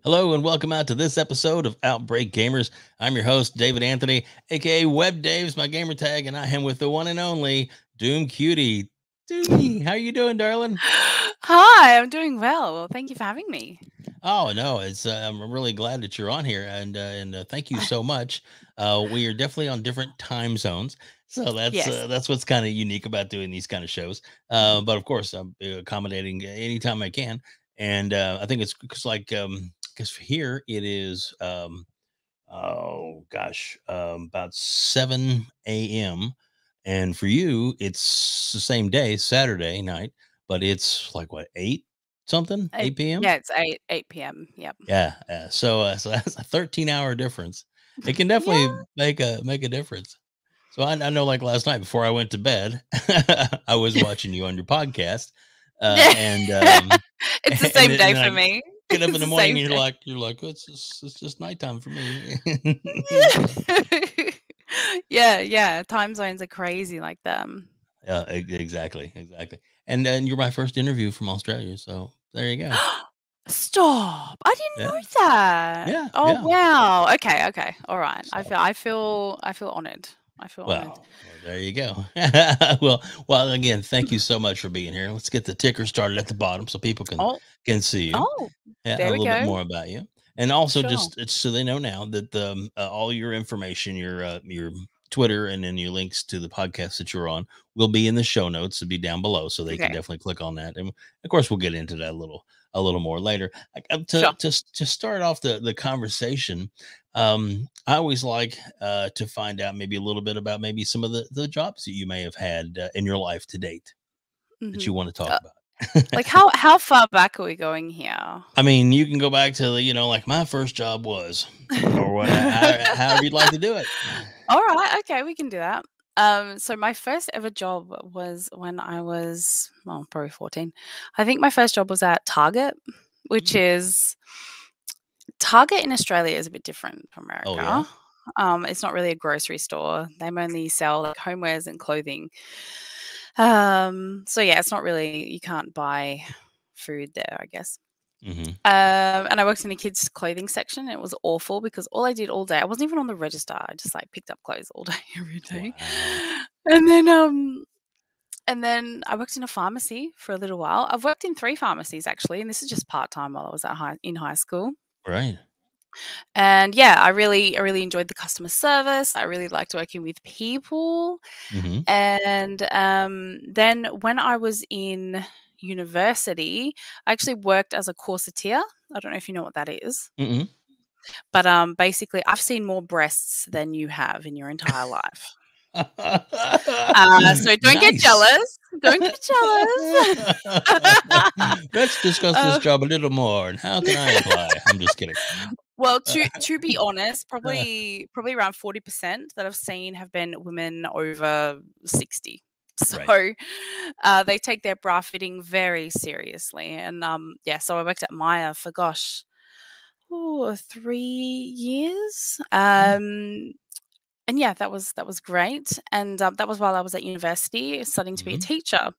Hello and welcome out to this episode of Outbreak Gamers. I'm your host, David Anthony, aka WEBDAVE's my gamer tag, and I am with the one and only Doomcutie. Doomie, how you doing, darling? Hi, I'm doing well. Well, thank you for having me. Oh no, it's I'm really glad that you're on here, and thank you so much. We are definitely on different time zones, so Yes. that's what's kind of unique about doing these kind of shows. But of course, I'm accommodating anytime I can, and I think it's because because here it is. Oh gosh, about 7 a.m. And for you, it's the same day, Saturday night, but it's like what, 8 something, 8 p.m. Yeah, it's 8 p.m. Yep. Yeah, so that's a 13-hour difference. It can Yeah. definitely make a difference. So I know, like last night before I went to bed, I was watching you on your podcast, and It's the and same then day for I me. get up in It's the the morning same and day. you're like, it's just nighttime for me. Yeah. Time zones are crazy like them. Yeah, exactly. And then you're my first interview from Australia, so there you go. Stop. I didn't Yeah, know that. Oh yeah. wow. Okay. All right. I So feel I feel I feel honored. I feel honored. well, there you go. Well, again, thank you so much for being here. Let's get the ticker started at the bottom so people Oh, can see you. oh, Yeah, a there we little bit go. more about you, and also Sure. just it's so they know now that all your information, your Twitter, and then your links to the podcast that you're on will be in the show notes. To be down below, so they can Okay. definitely click on that. And of course, we'll get into that a little more later. Sure. To start off the conversation, I always like to find out maybe a little bit about maybe some of the jobs that you may have had in your life to date that hmm you want to talk Uh, about. like how far back are we going here? I mean, you can go back to like my first job was, or what, however you'd like to do it. All right, okay, we can do that. So my first ever job was when I was, well, probably 14. I think my first job was at Target, which Mm. is Target in Australia is a bit different from Oh yeah, America. It's not really a grocery store. They only sell like homewares and clothing. So yeah, it's not really, you can't buy food there, I guess. hmm And I worked in the kids' clothing section. It was awful because all I did all day, I wasn't even on the register. I just like picked up clothes all day, every day. wow, And then I worked in a pharmacy for a little while. I've worked in 3 pharmacies actually, and this is just part time while I was in high school. right. And yeah, I really enjoyed the customer service. I really liked working with people. hmm And then when I was in university, I actually worked as a courseteer. I don't know if you know what that is. hmm But, basically, I've seen more breasts than you have in your entire life. So don't get Nice. jealous. Don't get jealous. Let's discuss this Uh, job a little more and how can I apply? I'm just kidding. well, to be honest, Uh, probably around 40% that I've seen have been women over 60. right. So, they take their bra fitting very seriously. And, yeah, so I worked at Maya for, gosh, 3 years. Mm, And yeah, that was great, and, that was while I was at university studying to be a mhm. teacher.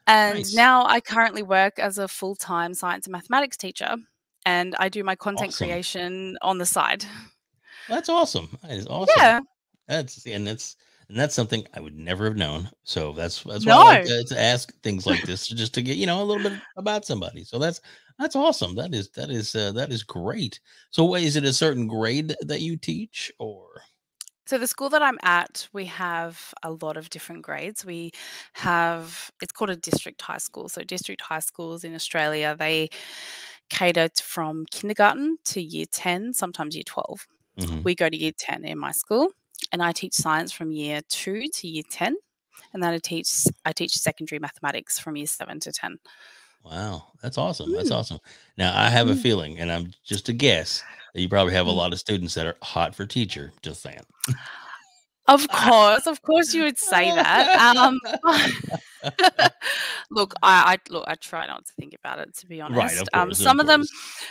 And Nice. now I currently work as a full-time science and mathematics teacher, and I do my content Awesome. creation on the side. That's awesome. That is awesome. Yeah. That's something I would never have known. So that's why I like No. to ask things like this, just to get a little bit about somebody. So that's awesome. That is great. So is it a certain grade that you teach, or? So the school that I'm at, we have a lot of different grades. We have it's called a district high school. So district high schools in Australia, they cater from kindergarten to year 10, sometimes year 12. Mhm. We go to year 10 in my school, and I teach science from year 2 to year 10, and then I teach secondary mathematics from year 7 to 10. Wow, that's awesome. That's Mm, awesome. Now I have a mm, feeling, and I'm just a guess, that you probably have a mm. lot of students that are hot for teacher. Just saying. Of course you would say that. Look, I try not to think about it, to be Right, honest. of course, of course.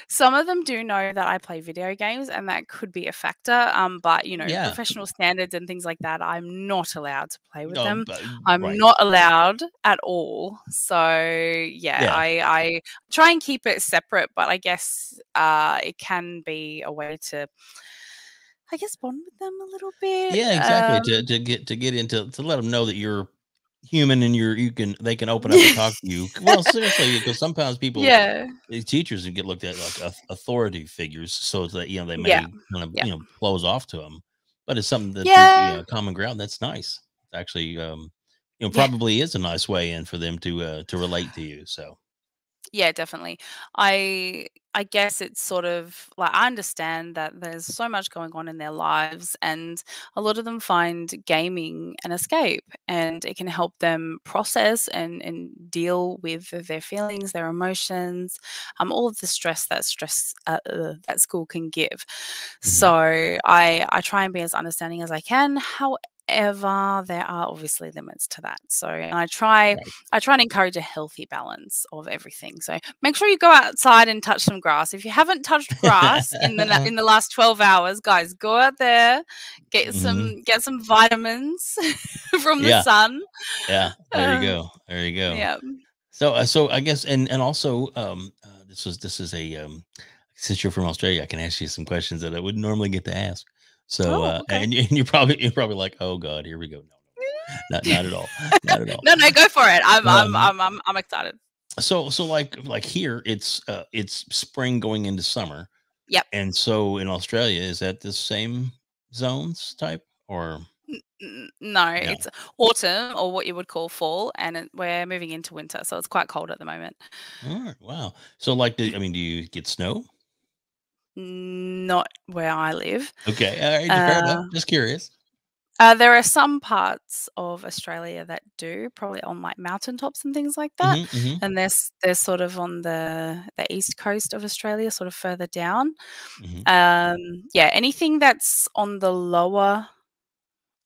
Some of them do know that I play video games, and that could be a factor. But Yeah. professional standards and things like that, I'm not allowed to play with No, them. but I'm right. not allowed at all. So yeah, Yeah. I try and keep it separate, but I guess it can be a way to, I guess, bond with them a little bit. Yeah, exactly. To get into to let them know that you're human and they can open up and talk to you. Well, seriously, because sometimes people, Yeah, teachers, can get looked at like authority figures, so that they yeah, may kind of yeah, close off to them. But it's something that yeah, common ground. That's nice. It's actually yeah. probably is a nice way in for them to relate to you. So Yeah, definitely. I guess it's sort of like, I understand that there's so much going on in their lives, and a lot of them find gaming an escape, and it can help them process and deal with their feelings, their emotions, all of the that school can give. mhm. So I try and be as understanding as I can. However, there are obviously limits to that. So, and Right. I try and encourage a healthy balance of everything. So make sure you go outside and touch some grass. If you haven't touched grass in the last 12 hours, guys, go out there, Mhm. get some vitamins from the Yeah, sun. yeah. There you Uh, go. There you go. yeah. So I guess, and also, this is a since you're from Australia, I can ask you some questions that I wouldn't normally get to ask. So Oh, okay. and you're probably like, oh God, here we go. No, not at all, not at all. No, no, go for it. Um, I'm excited. so like here, it's spring going into summer, Yep. and so in Australia, is that the same zones type or No, no? it's autumn, or what you would call fall, and we're moving into winter, so it's quite cold at the moment. All right, wow. So like, I mean, do you get snow? Not where I live. Okay, all right, fair enough. Uh, Just curious. there are some parts of Australia that do, probably on like mountaintops and things like that, Hmm, hmm, and they're sort of on the east coast of Australia, sort of further down. hmm. Yeah, anything that's on the lower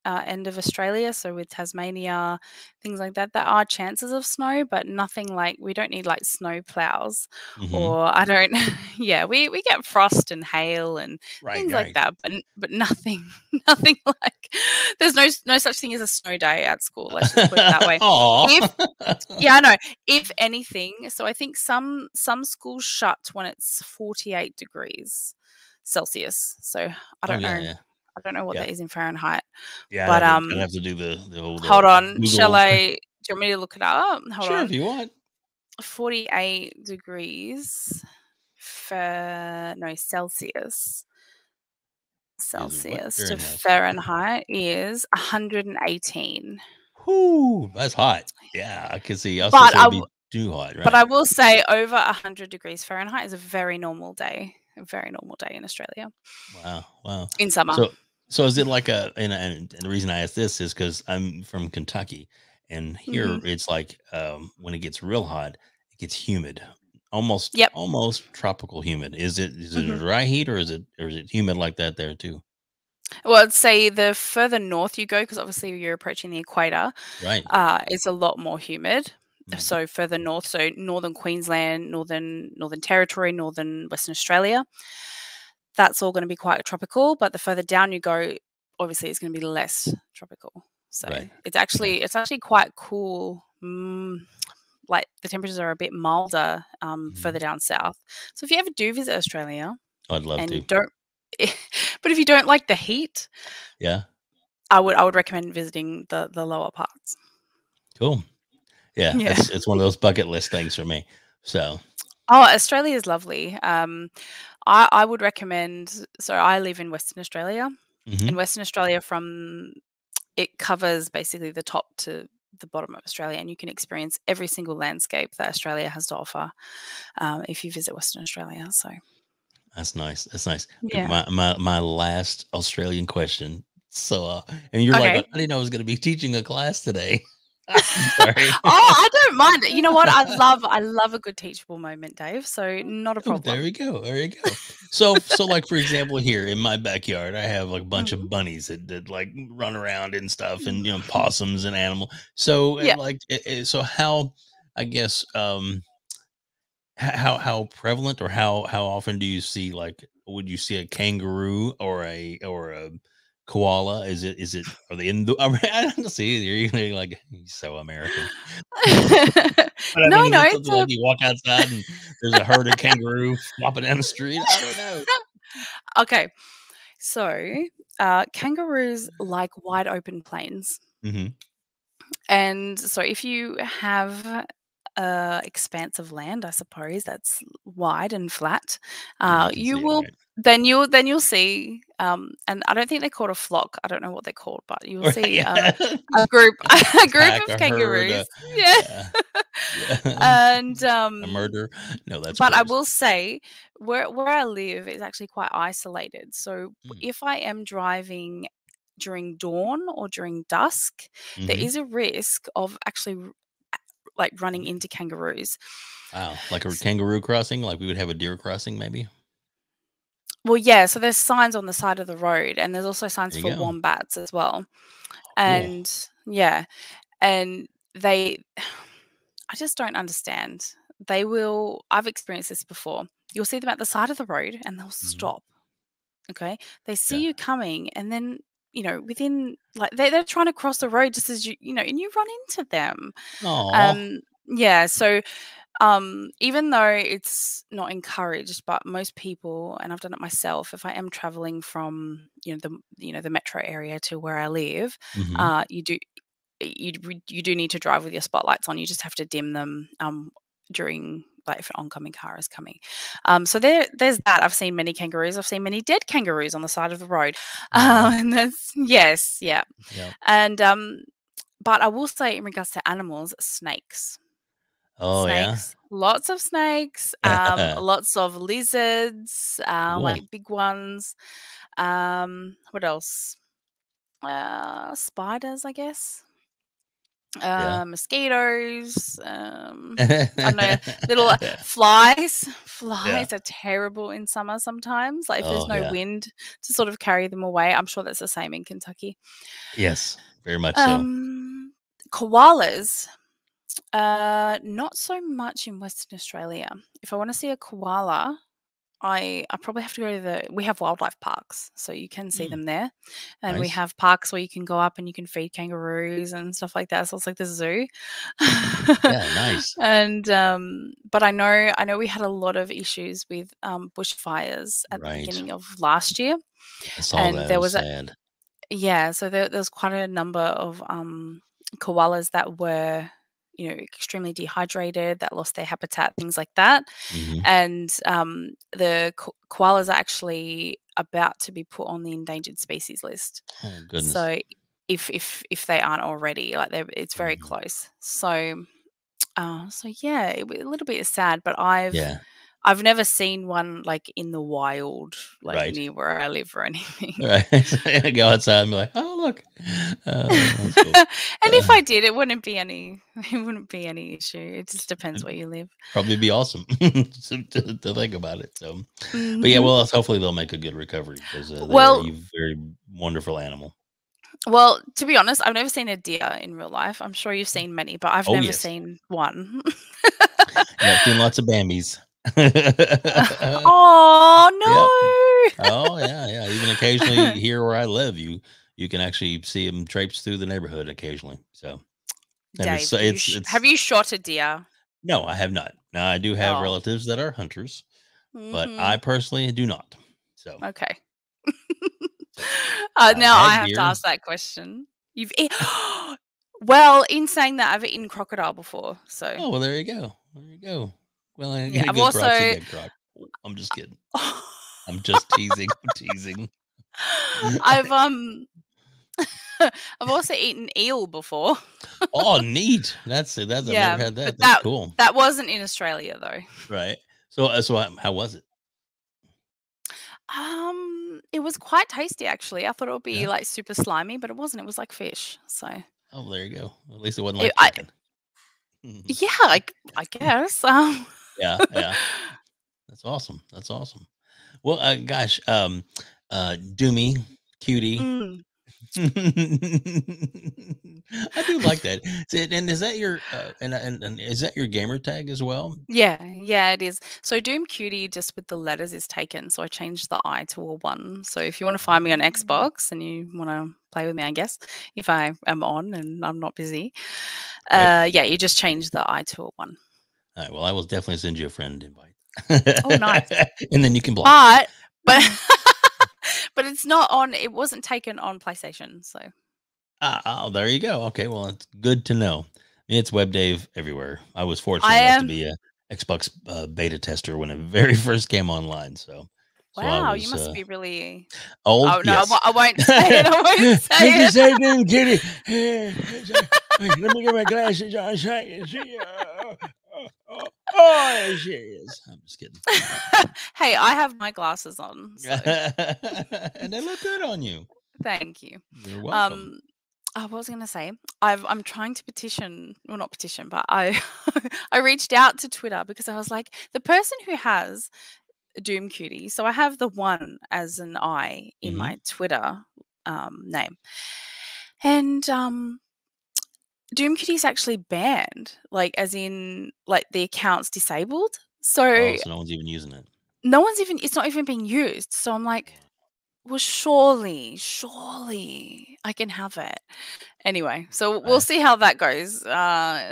end of Australia, so with Tasmania, things like that, there are chances of snow, but nothing like, we don't need like snow plows, Hmm. or I don't. Yeah, we get frost and hail and Right, things like right. that, but nothing, nothing like. There's no such thing as a snow day at school. Let's just put it that way. Aw. If Yeah, I know. If anything, so I think some schools shut when it's 48 degrees Celsius. So I Oh, don't yeah, know. yeah, I don't know what yeah. that is in Fahrenheit. Yeah, But, I'd have to do the old, hold on, shall Google. I do you want me to look it up? Hold Sure, if on. you want. 48 degrees no, Celsius. Is what? Celsius to Fahrenheit. Fahrenheit is 118. Whoo, that's hot. Yeah, I can see. I was gonna But say I it'd w be too hot, but right? I will say over 100 degrees Fahrenheit is a very normal day. A very normal day in Australia Wow, wow. in summer. So is it like and the reason I ask this is because I'm from Kentucky, and here Mhm. it's like, when it gets real hot, it gets humid, almost Yep. almost tropical humid. Is it a Mhm. dry heat, or is it humid like that there too? Well, I'd say the further north you go, because obviously you're approaching the equator, Right. it's a lot more humid. Mm, So further north, so northern Queensland, Northern Territory, northern Western Australia, that's all going to be quite tropical. But the further down you go, obviously it's going to be less tropical. So right. it's Right. actually quite cool. Like the temperatures are a bit milder Mhm. further down south. So if you ever do visit Australia I'd love and to. you don't, but if you don't like the heat, Yeah. I would recommend visiting the lower parts. Cool. Yeah, Yeah. it's one of those bucket list things for me. So, Oh, Australia is lovely. I would recommend. So I live in Western Australia. mhm, In Western Australia, from it covers basically the top to the bottom of Australia, and you can experience every single landscape that Australia has to offer if you visit Western Australia. So that's nice. That's nice. yeah. My last Australian question. So, and you're like, Okay. I didn't know I was going to be teaching a class today. I'm Oh, sorry. don't mind it. You know what? I love a good teachable moment, Dave. So not a Oh, there problem. we go. There you go. So like for example, here in my backyard, I have like a bunch Mhm. of bunnies that like run around and stuff, and possums and animal. So Yeah. so how, I guess, how prevalent, or how often do you see, like, would you see a kangaroo or a koala? Is it are they in the I don't see it. You're like, he's so American. But I No, mean, is no, it it's something like you walk outside and there's a herd of kangaroo flopping down the street? I don't know. okay. So, kangaroos like wide open plains. Mhm. And so if you have a expanse of land, I suppose, that's wide and flat, Yeah, I can you see it, will right. then you'll see, and I don't think they're called a flock. I don't know what they're called, but you'll Right, see yeah. a group a A group pack, of a herd, kangaroos. Yeah. yeah, yeah. And A murder. No, that's but I gross. will say where I live is actually quite isolated. So Mm. if I am driving during dawn or during dusk, there Mhm. is a risk of actually like running into kangaroos. Wow, like a S- kangaroo crossing, like we would have a deer crossing, maybe? Well, yeah, so there's signs on the side of the road, and there's also signs There you for go. wombats as well. Cool. And yeah, and they, I just don't understand. I've experienced this before. You'll see them at the side of the road and they'll Mhm. stop. Okay. They see Yeah. you coming and then, within like they're trying to cross the road just as and you run into them. Aw. Yeah. So even though it's not encouraged, but most people, and I've done it myself, if I am traveling from, the metro area to where I live, Mhm. you do you do need to drive with your spotlights on. You just have to dim them during like if an oncoming car is coming. So there's that. I've seen many kangaroos. I've seen many dead kangaroos on the side of the road. Aw. And that's yes, yeah. Yep. And but I will say in regards to animals, snakes. Oh, yeah? Snakes, lots of snakes, lots of lizards, Cool. like big ones. What else? Spiders, I guess. Yeah. Mosquitoes, I don't know, little flies. Yeah. Flies are terrible in summer sometimes. Like if there's Oh, no yeah. wind to sort of carry them away. I'm sure that's the same in Kentucky. Yes, very much so. Um, Koalas, not so much in Western Australia. If I want to see a koala, I probably have to go to we have wildlife parks, so you can see Mm, them there, and we nice. have parks where you can go up and you can feed kangaroos and stuff like that, so it's like the zoo. Yeah, nice. And, but I know we had a lot of issues with, bushfires at the Right. beginning of last year, I saw and that, it there was was a sad. yeah, so there was quite a number of, koalas that were, extremely dehydrated, that lost their habitat, things like that. Mhm. And the koalas are actually about to be put on the endangered species list. Oh, goodness. So if they aren't already, like it's very Mhm. close. So yeah, a little bit sad, but Yeah, I've never seen one like in the wild, like right. near where I live or anything. Right. Go outside and be like, "Oh, look." That's cool. And if Uh, I did, it wouldn't be any it wouldn't be any issue. It just depends where it'd you live. probably be awesome to think about it, so but, yeah, Mhm. well, hopefully, they'll make a good recovery because, they are Well, a very wonderful animal. well, to be honest, I've never seen a deer in real life. I'm sure you've seen many, but I've Oh, never yes. seen one. Yeah, I've seen lots of Bambis. Oh Yep. no. Oh, yeah, yeah, even occasionally here where I live, you can actually see them traipse through the neighborhood occasionally, so and Dave, have it's you shot a deer? no, I have not. Now, I do have Oh. relatives that are hunters, but I Mhm. personally do not. So Okay. so I've Now I had have to deer. ask that question. You've eat Well, in saying that, I've eaten crocodile before, so Oh, well, there you go. There you go. Well, I yeah. get a I've good proxy, also dead croc. I'm just kidding. I'm just teasing. I'm teasing. I've I've also eaten eel before. Oh, neat. That's it. I've never Yeah, had but that. That's that cool. that wasn't in Australia though. Right. So how was it? It was quite tasty actually. I thought it would be Yeah. like super slimy, but it wasn't. It was like fish. So Oh, there you go. At least it wasn't it, like I chicken. Yeah, I guess. Yeah, yeah. That's awesome. That's awesome. Well, gosh, Doomy, Cutie. Mm. I do like that. And is that your and is that your gamer tag as well? Yeah, it is. So Doomcutie just with the letters is taken, so I changed the I to a 1. So if you wanna find me on Mm. Xbox and you wanna play with me, I guess, if I am on and I'm not busy, Okay. yeah, you just change the I to a 1. All right. Well, I will definitely send you a friend invite, Oh, nice. and then you can block me. But but it's not on it wasn't taken on PlayStation, so Oh, there you go. Okay. Well, it's good to know. It's WebDave everywhere. I was I fortunate enough to am be a Xbox beta tester when it very first came online. So I wow, you was must be really old. oh, no, Yes. I won't say it, I won't Did you say say it. Doom Kitty? Wait, let me get my glasses on so I can see. Oh, there she is. I'm just kidding. Hey, I have my glasses on, so And they look good on you. thank you. You're welcome. Um, what was I gonna say? I'm trying to petition, well, not petition, but I I reached out to Twitter because I was like, the person who has Doom Cutie, so I have the 1 as an I in Hmm. my Twitter name, and Doom Cutie is actually banned, like as in like the account's disabled. Oh, So so no one's even using it. no one's even it's not even being used. So I'm like, well, surely I can have it. Anyway, so we'll Right. see how that goes.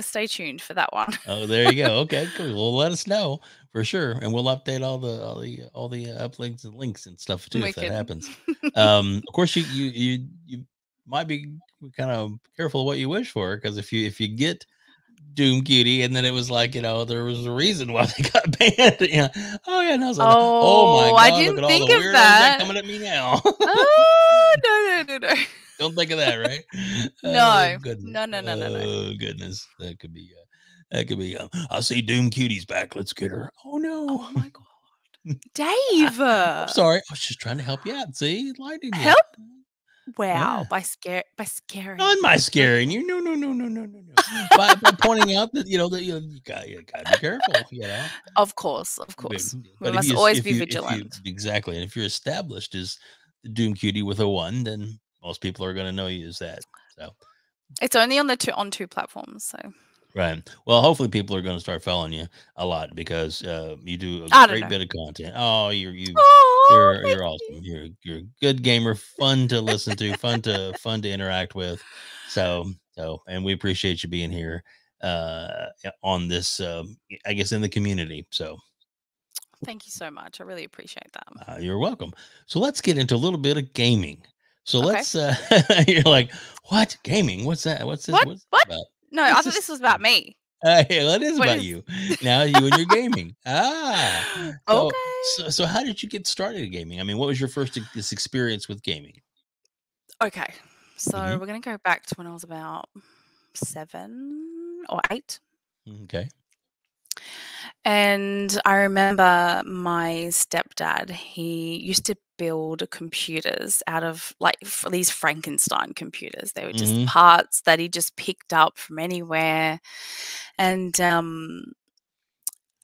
Stay tuned for that one. Oh, there you go. Okay, cool. Well, let us know for sure, and we'll update all the uplinks and links and stuff too if that Wicked. happens. Of course, you might be kind of careful of what you wish for because if you get Doom Cutie and then it was like there was a reason why they got banned. Yeah. Oh yeah, and I was like, oh my Oh, I god, look didn't at all think the of weirdos got that. coming at me now. Oh, no. Don't think of that, right? Oh No. goodness. No. Oh goodness. That could be. That could be. I see Doom Cutie's back. Let's get her. Oh no. Oh my god. Dave! I'm sorry. I was just trying to help you out. See, lighting you. Help? Yeah. Wow, by scaring Not my me. scaring Okay. you. No. By pointing out that that you got to be careful. Of course, of But course. We but if must you always be vigilant. exactly, and if you're established as the Doom Cutie with a 1, then most people are gonna know you as that. So, It's only on the 2 platforms, so right. Well, hopefully people are gonna start following you a lot because, you do a I don't great know. bit of content. Oh, Oh, thank you're awesome. you. You're a good gamer, fun to listen to, fun to interact with. And we appreciate you being here, on this, I guess, in the community. So Thank you so much. I really appreciate that. You're welcome. So let's get into a little bit of gaming. So Okay. let's you're like, what gaming? What's that? What's this? What? What's this What? about? No, I What's thought this? this was about me. Yeah, well, it is What about is you. Now you and your gaming. So Okay. so how did you get started in gaming? I mean, what was your first this experience with gaming? Okay. So Hmm. we're gonna go back to when I was about 7 or 8. Okay. And I remember my stepdad, he used to build computers out of like these Frankenstein computers. They were just Hmm. parts that he just picked up from anywhere. And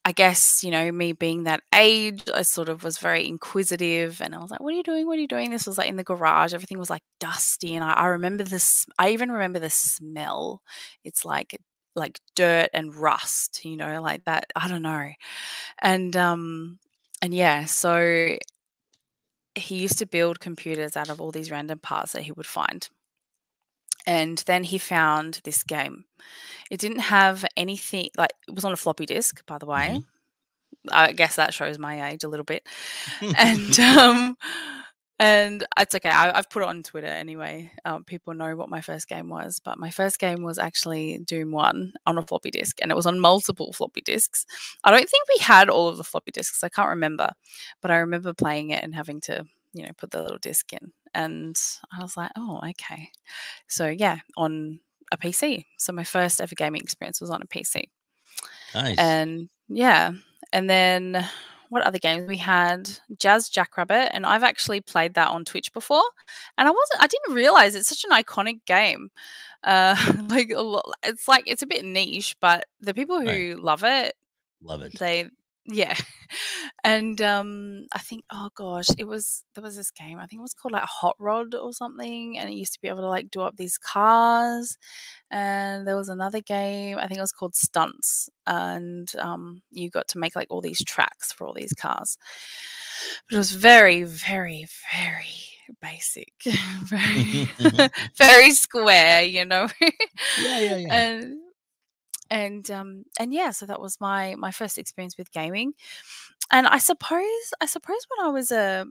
I guess, me being that age, I sort of was very inquisitive and I was like, what are you doing? What are you doing? This was like in the garage. Everything was like dusty. And I remember this, I even remember the smell. It's like dirt and rust, like that. I don't know. And yeah, so he used to build computers out of all these random parts that he would find. And then he found this game. It didn't have anything like it was on a floppy disk, by the way. Hmm. I guess that shows my age a little bit. And and it's okay. I've put it on Twitter anyway. People know what my first game was, but my first game was actually Doom 1 on a floppy disk, and it was on multiple floppy disks. I don't think we had all of the floppy disks. I can't remember, but I remember playing it and having to, put the little disk in. And I was like, oh, okay. So yeah, on a PC. So my first ever gaming experience was on a PC. Nice. And yeah, and then what other games we had? Jazz Jackrabbit, and I've actually played that on Twitch before, and I didn't realize it's such an iconic game. Like it's a bit niche, but the people Right. who love it, Love it. they yeah. And I think, oh gosh, there was this game. I think it was called like Hot Rod or something, and it used to be able to like do up these cars. And there was another game, I think it was called Stunts, and you got to make like all these tracks for all these cars. But it was very, very, very basic, very, very square, you know. Yeah, yeah, yeah. and and yeah, so that was my first experience with gaming. And I suppose when I was a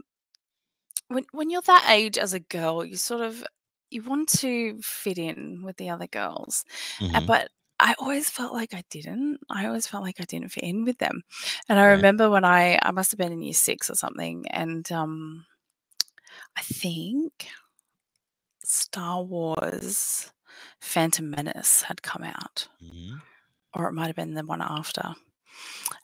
when you're that age as a girl, you sort of you want to fit in with the other girls. Mhm. But I always felt like I didn't. I always felt like I didn't fit in with them. And I Right. remember when I must have been in year 6 or something, and I think Star Wars Phantom Menace had come out, Mhm. or it might have been the one after.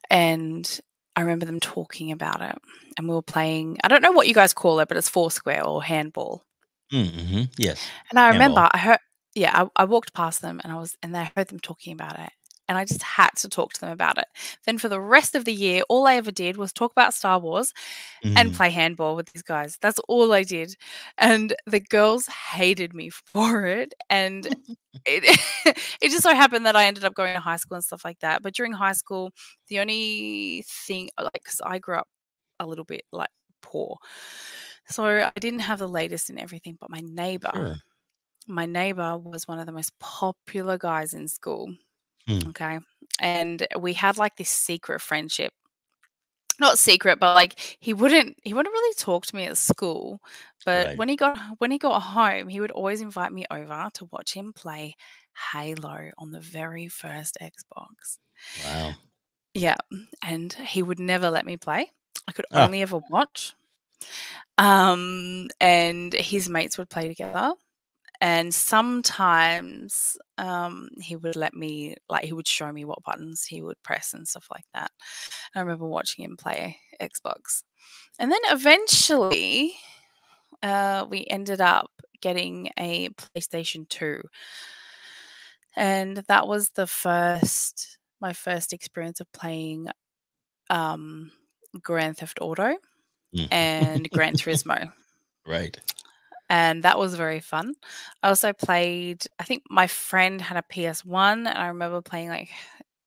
And I remember them talking about it, and we were playing, I don't know what you guys call it, but it's Foursquare or handball. Mhm. Yes. And I Handball. remember I heard, yeah, I walked past them, and I heard them talking about it. And I just had to talk to them about it. Then for the rest of the year, all I ever did was talk about Star Wars and Mhm. play handball with these guys. That's all I did. And the girls hated me for it. And it it just so happened that I ended up going to high school and stuff like that. But during high school, the only thing, like, because I grew up a little bit like poor, so I didn't have the latest in everything. But Sure. my neighbor was one of the most popular guys in school. Mm. Okay, and we had like this secret friendship. Not secret, but like he wouldn't really talk to me at school, but Right. when he got home, he would always invite me over to watch him play Halo on the very first Xbox. Wow. Yeah, and he would never let me play. I could Oh, only ever watch. And his mates would play together, and sometimes he would let me, like, he would show me what buttons he would press and stuff like that. I remember watching him play Xbox. And then eventually, we ended up getting a PlayStation 2. And that was my first experience of playing Grand Theft Auto mm. and Gran Turismo. Right. And that was very fun. I also played, I think my friend had a PS1, and I remember playing like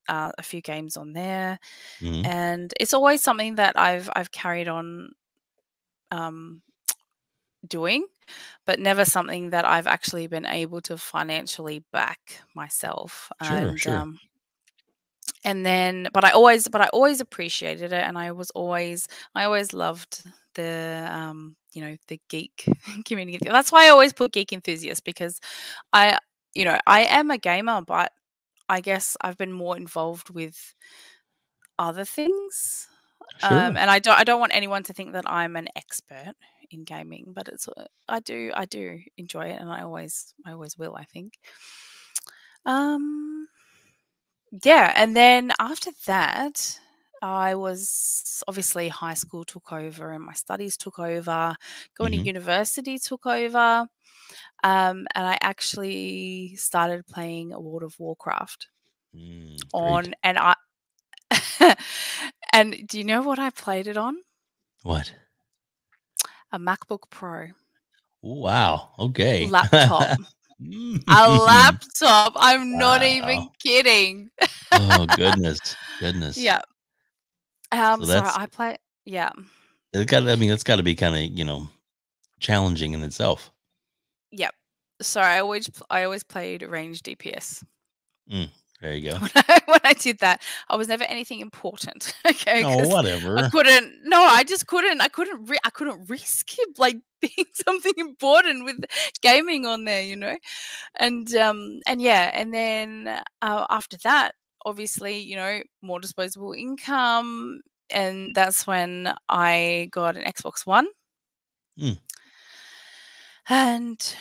a few games on there. Mhm. And it's always something that I've carried on um, doing, but never something that I've actually been able to financially back myself. Sure, sure. And then, but I always appreciated it, and I always loved the geek community. That's why I always put geek enthusiast, because I I am a gamer, but I guess I've been more involved with other things. Sure. And I don't want anyone to think that I'm an expert in gaming, but I do enjoy it, and I always will, I think. Um, yeah, and then after that, I was obviously, high school took over and my studies took over. Going to Mhm. university took over, and I actually started playing World of Warcraft Mm, great. on, and I and do you know what I played it on? What? A MacBook Pro Wow, okay. laptop. A Mm. laptop, I'm not even Wow. kidding. Oh, goodness, goodness. Yeah, So so that's I play yeah, I mean, that's gotta be kinda, challenging in itself. yep. So I always played range DPS. Mm, there you go. When I did that, I was never anything important, okay, Oh, because whatever. I couldn't risk like being something important with gaming on there, you know? And yeah, and then, after that, obviously, more disposable income, and that's when I got an Xbox One. Mm, And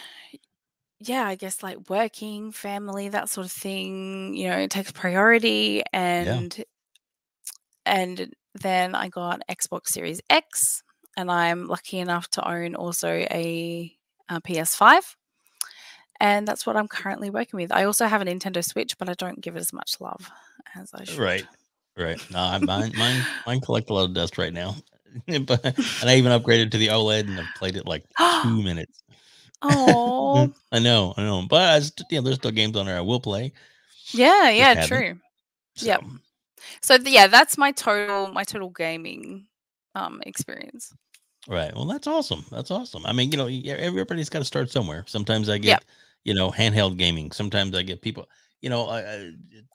yeah, I guess like working, family, that sort of thing, it takes priority, yeah. and then I got Xbox Series X, and I'm lucky enough to own also a PS5. And that's what I'm currently working with. I also have a Nintendo Switch, but I don't give it as much love as I should. Right. Right. No, mine collect a lot of dust right now. But and I even upgraded to the OLED and I've played it like 2 minutes. Oh, I know. But there's still games on there I will play. yeah, Just yeah, haven't. true. So Yep. So yeah, that's my total gaming experience. right. Well, that's awesome. That's awesome. I mean, everybody's got to start somewhere. Sometimes I Yep. get, handheld gaming. Sometimes I get people, I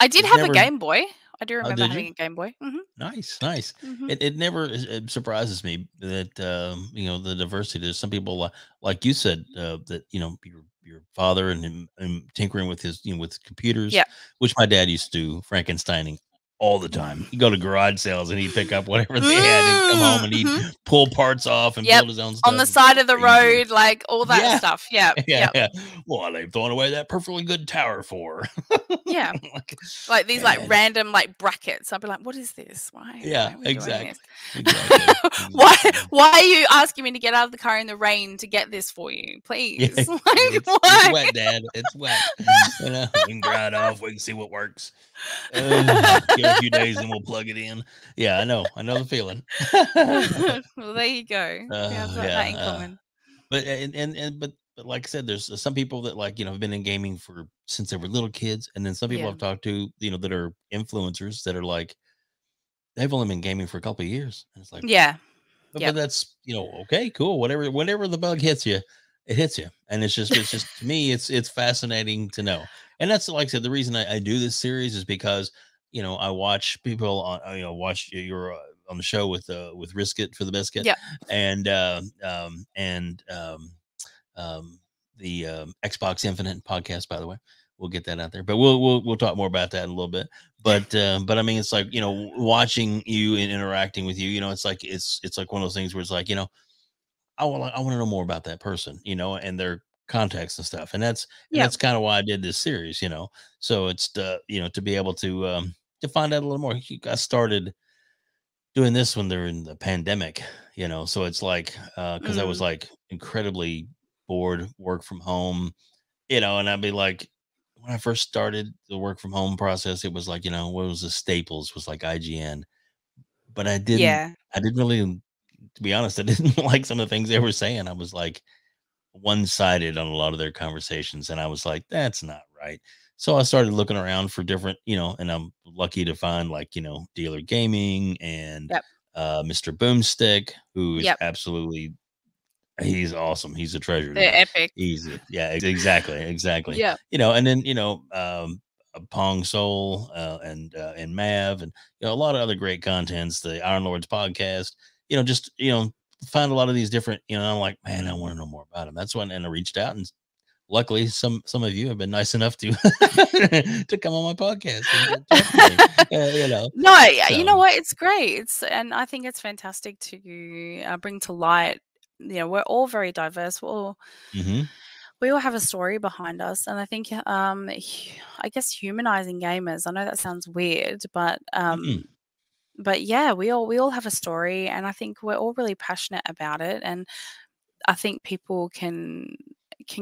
did it have a never. Game Boy. I do Oh, remember did you? having a Game Boy. Mhm. Nice, nice. Mhm. It never surprises me that the diversity. There's some people like you said that your father and him and tinkering with his with computers, Yep. which my dad used to do Frankensteining all the time. He'd go to garage sales and he'd pick up whatever they had and come home and he'd Mhm. pull parts off and Yep. build his own On stuff. the It was side of the crazy. road, like all that Yeah, stuff. Yep. yeah, Yep. yeah. Well, they've thrown away that perfectly good tower for. Yeah. Like, Like these like man. random like brackets. I'd be like, what is this? Why Yeah, are we doing this? exactly. Exactly. why Exactly. why are you asking me to get out of the car in the rain to get this for you? Yeah, Please. Like it's why? wet, Dad. It's wet. We can dry it off. We can see what works. Give it a few days, and we'll plug it in. Yeah, I know. I know the feeling. Well, there you go. We have that Yeah. in common. But but like I said, there's some people that have been in gaming for since they were little kids, and then some people Yeah. I've talked to, that are influencers that are like they've only been gaming for a couple of years, and it's like, Yeah. but Yep. that's okay, cool. Whenever the bug hits you, it hits you, and it's just to me, it's fascinating to know. And that's like I said, the reason I do this series is because I watch people on watch your on the show with Risket for the Biscuit, Yep. and um, the Xbox Infinite podcast, by the way. We'll get that out there, but we'll talk more about that in a little bit. But I mean, it's like watching you and interacting with you. It's like it's like one of those things where it's like I want to know more about that person, and their context and stuff, and Yep. that's kind of why I did this series. So it's to be able to find out a little more. I started doing this when they're in the pandemic. So it's like because I was Mm. like incredibly bored, work from home, and I'd be like, when I first started the work from home process, it was like, what was the staples was like IGN, but Yeah. I didn't really, to be honest, I didn't like some of the things they were saying. I was like one sided on a lot of their conversations, and I was like, that's not right. So I started looking around for different, and I'm lucky to find like, Dealer Gaming and Yep. Mr. Boomstick, who is Yep. absolutely he's awesome. He's a treasure to They're me. epic. Yeah, exactly, exactly. Yep. And then Pong Soul and Mav and a lot of other great contents. The Iron Lords podcast. Just find a lot of these different. I'm like, man, I want to know more about him. That's when and I reached out, and luckily some of you have been nice enough to to come on my podcast and talk to me. No, yeah, you So. know what? It's great. And I think it's fantastic to bring to light. We're all very diverse. Hmm. We all have a story behind us, and I think I guess humanizing gamers. I know that sounds weird, but yeah, we all have a story, and I think we're all really passionate about it. And I think people can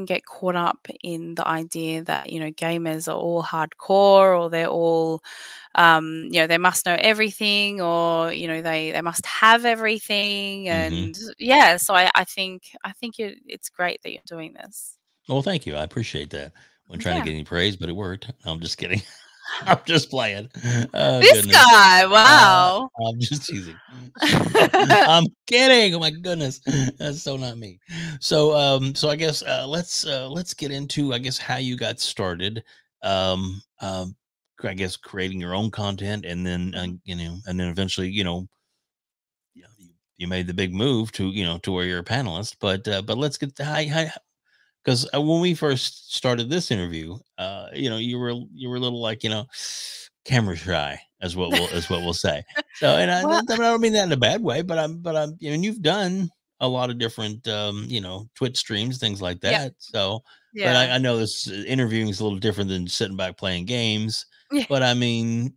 get caught up in the idea that gamers are all hardcore, or they're all they must know everything, or they must have everything. Hmm. And yeah, so I think it's great that you're doing this. Well, thank you. I appreciate that. When trying to Yeah. get any praise, but it worked. No, I'm just kidding. I'm just playing. Oh This goodness. guy, wow. I'm just teasing. I'm kidding. Oh my goodness. That's so not me. So I guess let's get into I guess how you got started. I guess creating your own content and then Mhm. and then eventually, you made the big move to, to where you're a panelist. But let's get to how because when we first started this interview, you were a little like camera shy, as what we'll say. So, and Well, I don't mean that in a bad way, you've done a lot of different Twitch streams, things like yep. that. So, but Yeah. I know this interviewing is a little different than sitting back playing games. Yeah. But I mean,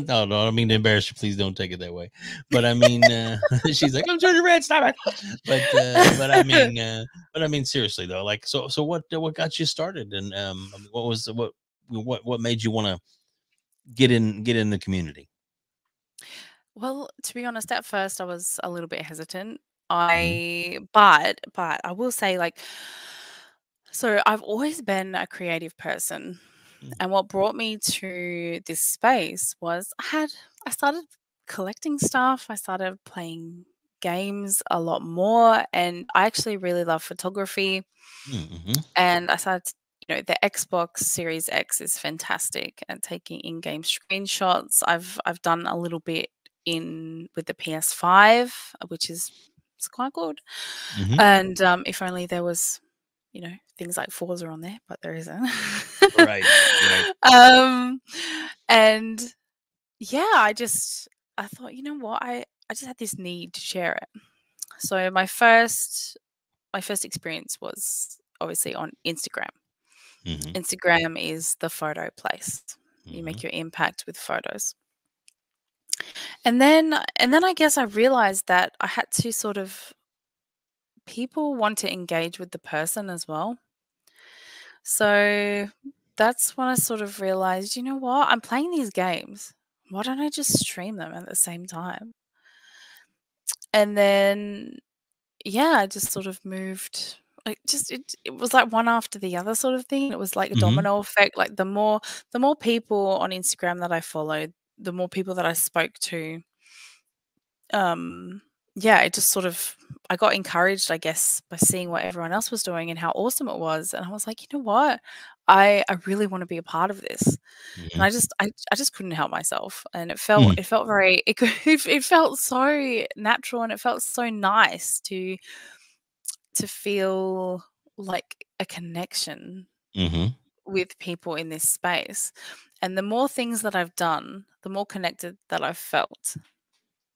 no, no, I mean to embarrass you. Please don't take it that way. But I mean, she's like, "I'm turning red, stop it." But I mean, seriously though, like, so what got you started, and I mean, what was what made you want to get in the community? Well, to be honest, at first I was a little bit hesitant. Hmm. But I will say, like, so I've always been a creative person, and what brought me to this space was I started collecting stuff. I started playing games a lot more, and I actually really love photography. Mm-hmm. And I started, the Xbox Series X is fantastic at taking in-game screenshots. I've done a little bit in with the PS5, which is it's quite good. Hmm. And if only there was, things like Forza on there, but there isn't. Right, right. um, and yeah, I thought, you know what, I just had this need to share it. So my first experience was obviously on Instagram. Hmm. Instagram is the photo place. You Hmm. make your impact with photos. And then I guess I realized that I had to sort of people want to engage with the person as well. So that's when I sort of realized, you know what? I'm playing these games. Why don't I just stream them at the same time? And then yeah, I just sort of moved like just it was like one after the other sort of thing. It was like a Hmm. domino effect. Like the more people on Instagram that I followed, the more people that I spoke to, um yeah, it just sort of I got encouraged, I guess, by seeing what everyone else was doing and how awesome it was. And I was like, you know what? I really want to be a part of this. And Hmm. I just couldn't help myself. And it felt very it felt so natural, and it felt so nice to feel like a connection Hmm. with people in this space. And the more things that I've done, the more connected that I've felt.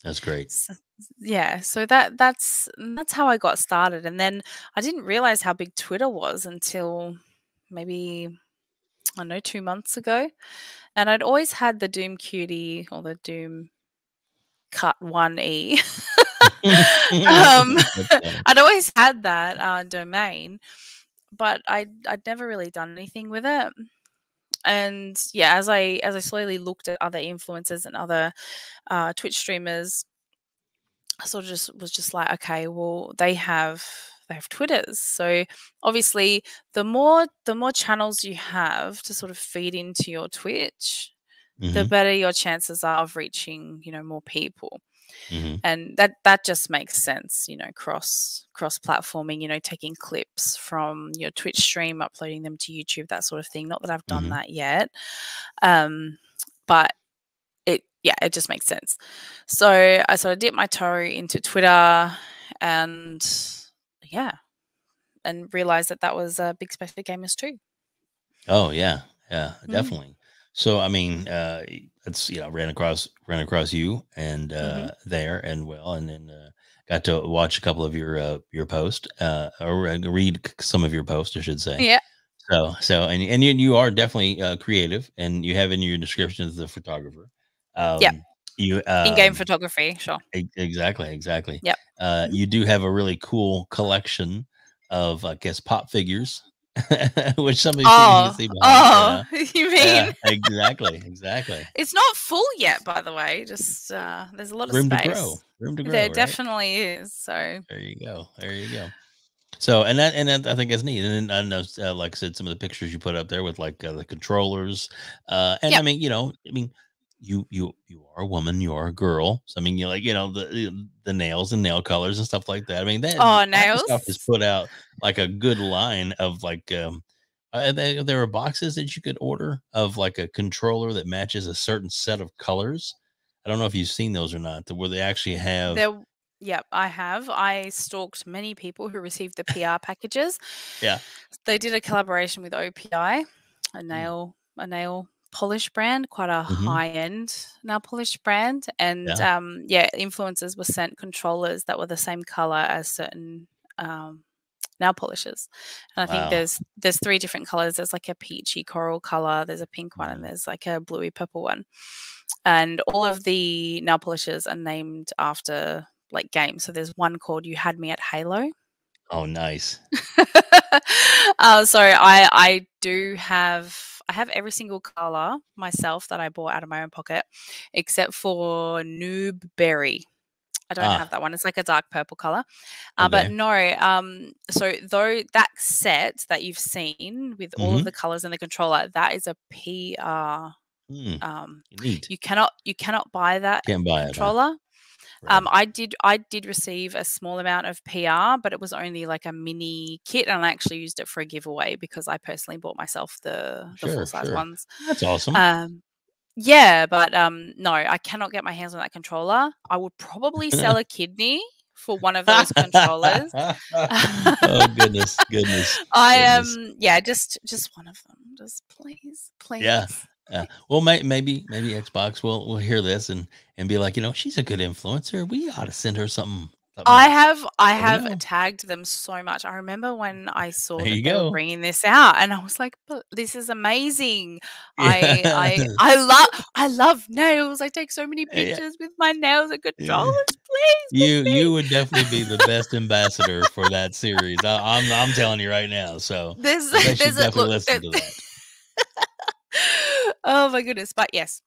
That's great. So, yeah, so that's how I got started. And then I didn't realize how big Twitter was until maybe I don't know 2 months ago. And I'd always had the Doomcutie or the Doom Cut 1E. um, That's funny. I'd always had that domain, but I'd never really done anything with it. And yeah, as I slowly looked at other influencers and other Twitch streamers, I sort of just was just like, okay, well, they have Twitters. So obviously the more channels you have to sort of feed into your Twitch, the Hmm. better your chances are of reaching, more people. Hmm. And that just makes sense, cross platforming, taking clips from your Twitch stream, uploading them to YouTube, that sort of thing. Not that I've done Hmm. that yet, but it just makes sense. So I sort of dipped my toe into Twitter, and yeah, and realized that was a big space for gamers too. Oh yeah, yeah, Mm. definitely. So I mean, it's ran across you and Hmm. there and well, and then got to watch a couple of your posts or read some of your posts, I should say. Yeah. And you are definitely creative, and you have in your description as the photographer. Yep. Um, you In-game photography, sure. exactly, exactly. Yep. Hmm. You do have a really cool collection of, I guess, pop figures, which some of you can Oh, see behind. oh, Yeah, you mean yeah, exactly, exactly. it's not full yet, by the way. Just there's a lot of space. Room to There grow, right? definitely is. So There you go, there you go. So, and that I think that's neat. And then I know, like I said, some of the pictures you put up there with like the controllers, and I yep. mean, I mean, you are a woman, you are a girl. So I mean, you like, the nails and nail colors and stuff like that. I mean, Oh, Microsoft has nails. put out like a good line of like, there are boxes that you could order of like a controller that matches a certain set of colors. I don't know if you've seen those or not, where they actually have, There Yep, I have. I stalked many people who received the PR packages. yeah, They did a collaboration with OPI, a mm, nail polish brand, quite a mm-hmm, high-end nail polish brand. And yeah, yeah, influencers were sent controllers that were the same color as certain um, nail polishes. And I think Wow. there's 3 different colors. There's like a peachy coral color, there's a pink one, and there's like a bluey purple one. And all of the nail polishes are named after like games. So there's one called You Had Me at Halo. Oh, nice. So I have every single color myself that I bought out of my own pocket, except for Noob Berry. I don't have that one. It's like a dark purple color. But Okay. no, so though that set that you've seen with all of the colors and the controller, that is a PR. Neat. You cannot buy that Can't buy it, huh? controller. Right. I did receive a small amount of PR, but it was only like a mini kit, and I actually used it for a giveaway because I personally bought myself the full size ones. That's awesome. Yeah, but no, I cannot get my hands on that controller. I would probably sell a kidney for one of those controllers. Oh, goodness. I yeah, just one of them. Just please. Yeah. Well, maybe Xbox will hear this and be like, she's a good influencer. We ought to send her something. I have tagged them so much. I remember when I saw that they were bringing this out, and I was like, "But this is amazing!" Yeah. I love nails. I take so many pictures with my nails and controllers. Please, you would definitely be the best ambassador for that series. I'm telling you right now. So there's definitely listen to that. Oh my goodness! But yes,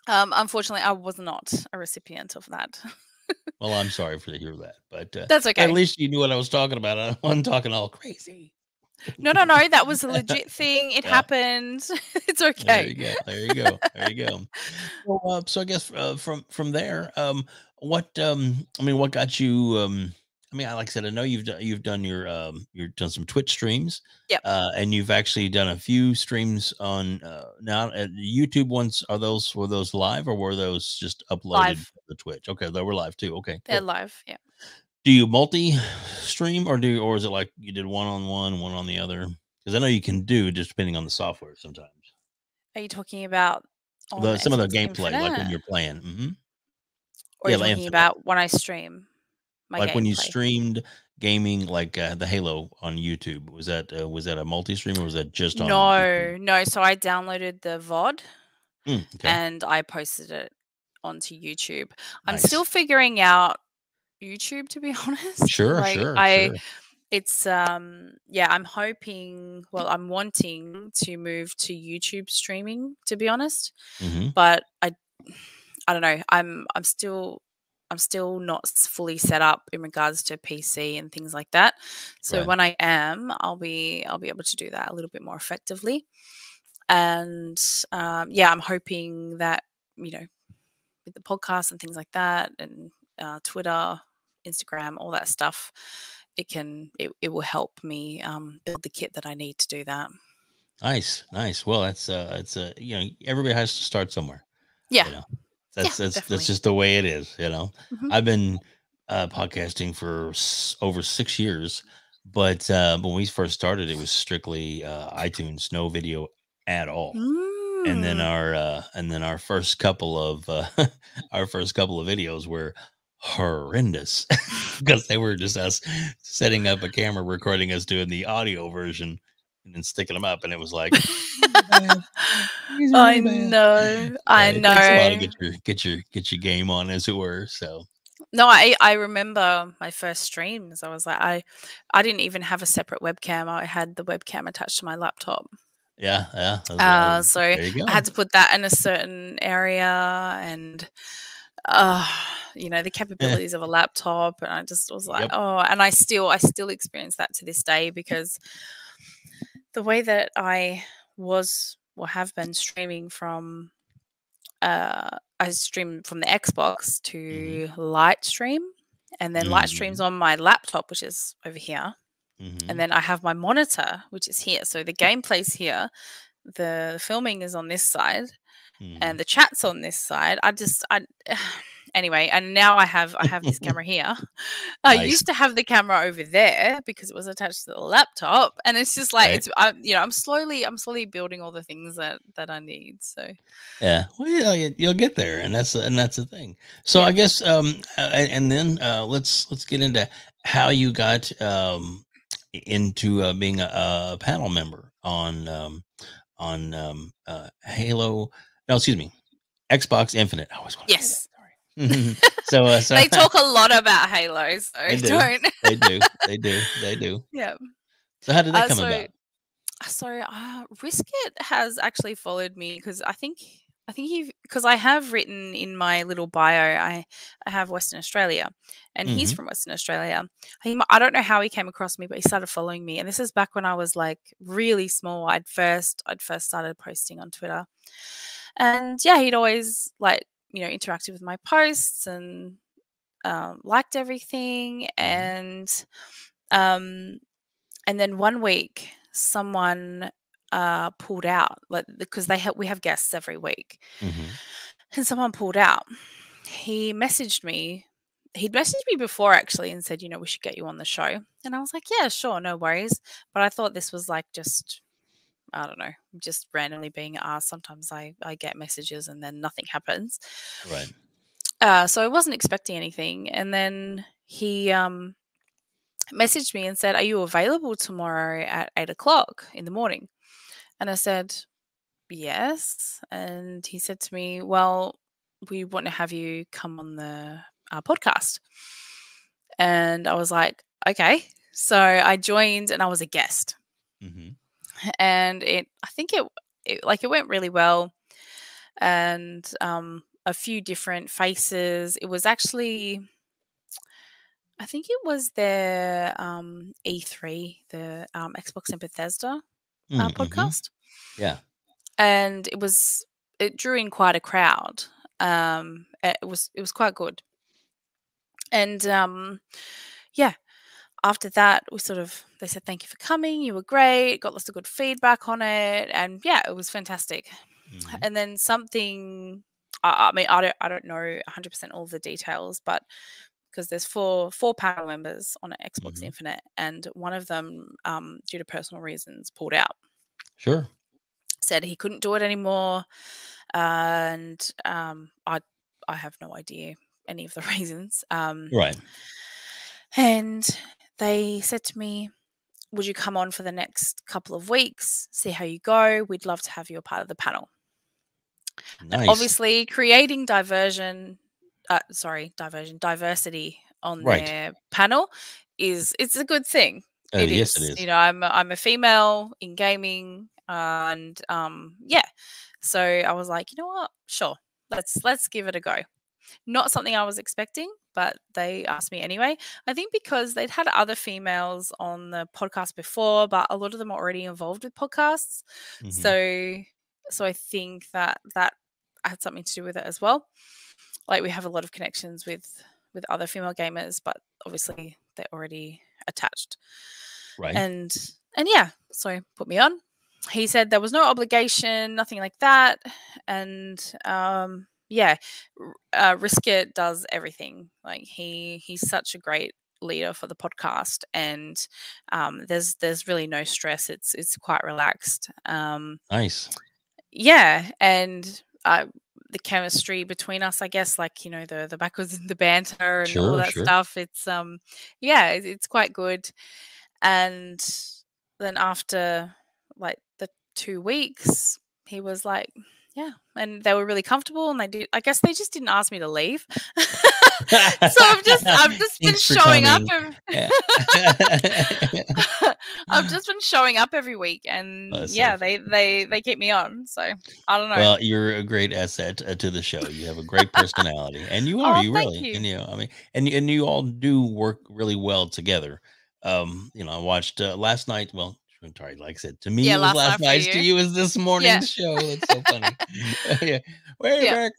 unfortunately, I was not a recipient of that. Well, I'm sorry to hear that, but that's okay. At least you knew what I was talking about. I wasn't talking all crazy. No, that was a legit thing. It happened. It's okay. There you go. Well, so I guess from there, what what got you? Like I said, I know you've done you've done some Twitch streams. Yep. And you've actually done a few streams on now YouTube ones. Were those live or were those just uploaded to the Twitch? Okay, they were live too. Okay, they're live. Yeah. Do you multi-stream or is it like you did one on one on the other? Because I know you can do just depending on the software sometimes. Are you talking about some of the gameplay, Infinite? like when you're playing? Or are you talking about when I stream my like gameplay? when you streamed gaming, like the Halo on YouTube? Was that a multi-stream or was that just on? No. So I downloaded the VOD okay. and I posted it onto YouTube. I'm still figuring out YouTube, to be honest. Sure. It's I'm hoping, I'm wanting to move to YouTube streaming, to be honest. But I don't know. I'm still not fully set up in regards to PC and things like that. So when I am, I'll be able to do that a little bit more effectively. And I'm hoping that, with the podcast and things like that, and Twitter, Instagram, all that stuff, it will help me build the kit that I need to do that. Nice. Well, it's everybody has to start somewhere. Yeah. That's just the way it is. I've been podcasting for over 6 years, but when we first started, it was strictly iTunes, no video at all. And then our first couple of videos were horrendous because they were just us setting up a camera, recording us doing the audio version, and then sticking them up, and it was like, I know. It takes a while to get your game on, as it were. So no, I remember my first streams. I was like, I didn't even have a separate webcam. I had the webcam attached to my laptop. Yeah. So I had to put that in a certain area, and the capabilities of a laptop, and I just was like, and I still experience that to this day, because the way that I have been streaming from I stream from the Xbox to Lightstream, and then Lightstream's on my laptop, which is over here. And then I have my monitor, which is here. So the gameplay's here, the filming is on this side, and the chat's on this side. Anyway, and now I have this camera here. I used to have the camera over there because it was attached to the laptop, and it's just like I'm slowly building all the things that I need. So yeah, well, you'll get there, and that's the thing. So I guess and then let's get into how you got into being a panel member on Halo. No, excuse me, Xbox Infinite. I always want to say that. Yes. Sorry. So They talk a lot about Halo, so they do, don't. they do, they do, they do. Yeah. So how did that come So about? Riskit has actually followed me because I think he because I have written in my little bio I have Western Australia, and he's Hmm. from Western Australia. I don't know how he came across me, but he started following me, and this is back when I was like really small. I'd first started posting on Twitter, and yeah, he'd always like interacted with my posts and liked everything, Hmm. um, and then one week someone pulled out, like, because we have guests every week, Hmm. and someone pulled out. He messaged me. He'd messaged me before actually and said, we should get you on the show. And I was like, yeah, sure, no worries. But I thought this was like just, I don't know, just randomly being asked. Sometimes I get messages and then nothing happens. Right. So I wasn't expecting anything. And then he messaged me and said, are you available tomorrow at 8 o'clock in the morning? And I said, yes. And he said to me, well, we want to have you come on the podcast. And I was like, okay. So I joined and I was a guest. Hmm. And I think it went really well. And a few different faces. It was actually, I think it was their E3, the Xbox and Bethesda Hmm. podcast. Yeah. And it drew in quite a crowd. It was quite good. And yeah, after that they said thank you for coming, you were great, got lots of good feedback on it, and yeah, it was fantastic. Hmm. And then something, I mean, I don't know 100% all the details, but because there's four panel members on Xbox Hmm. Infinite, and one of them, due to personal reasons, pulled out. Sure. Said he couldn't do it anymore, and I have no idea any of the reasons. Right. And they said to me, would you come on for the next couple of weeks, see how you go? We'd love to have you a part of the panel. And Nice. obviously creating diversity on Right. their panel it's a good thing. It Yes, it is. is. I'm a female in gaming, and yeah. So I was like, you know what? Sure. Let's give it a go. Not something I was expecting, but they asked me anyway. I think because they'd had other females on the podcast before, but a lot of them are already involved with podcasts. Hmm. So I think that had something to do with it as well. Like, we have a lot of connections with other female gamers, but obviously they're already attached. Right. And yeah, so put me on. He said there was no obligation, nothing like that. And yeah, Riskit does everything. Like, he's such a great leader for the podcast, and there's really no stress. It's quite relaxed. Nice. Yeah, and the chemistry between us, I guess, like, the backwards and the banter and all Sure. that Sure. stuff. It's yeah, it's quite good. And then after like the 2 weeks, he was like, yeah, and they were really comfortable, and I guess they just didn't ask me to leave. So I've just been Thanks for showing up. coming. Yeah. I've just been showing up every week, and Awesome. yeah, they keep me on. So I don't know. Well, you're a great asset to the show. You have a great personality, and you are. Oh, You thank really, you. I mean, and you all do work really well together. I watched last night. Well, sorry, like I said, to me Yeah, it was last last night for night. To you. you, it was this Yeah, morning's show. That's so funny. Yeah, way yeah, back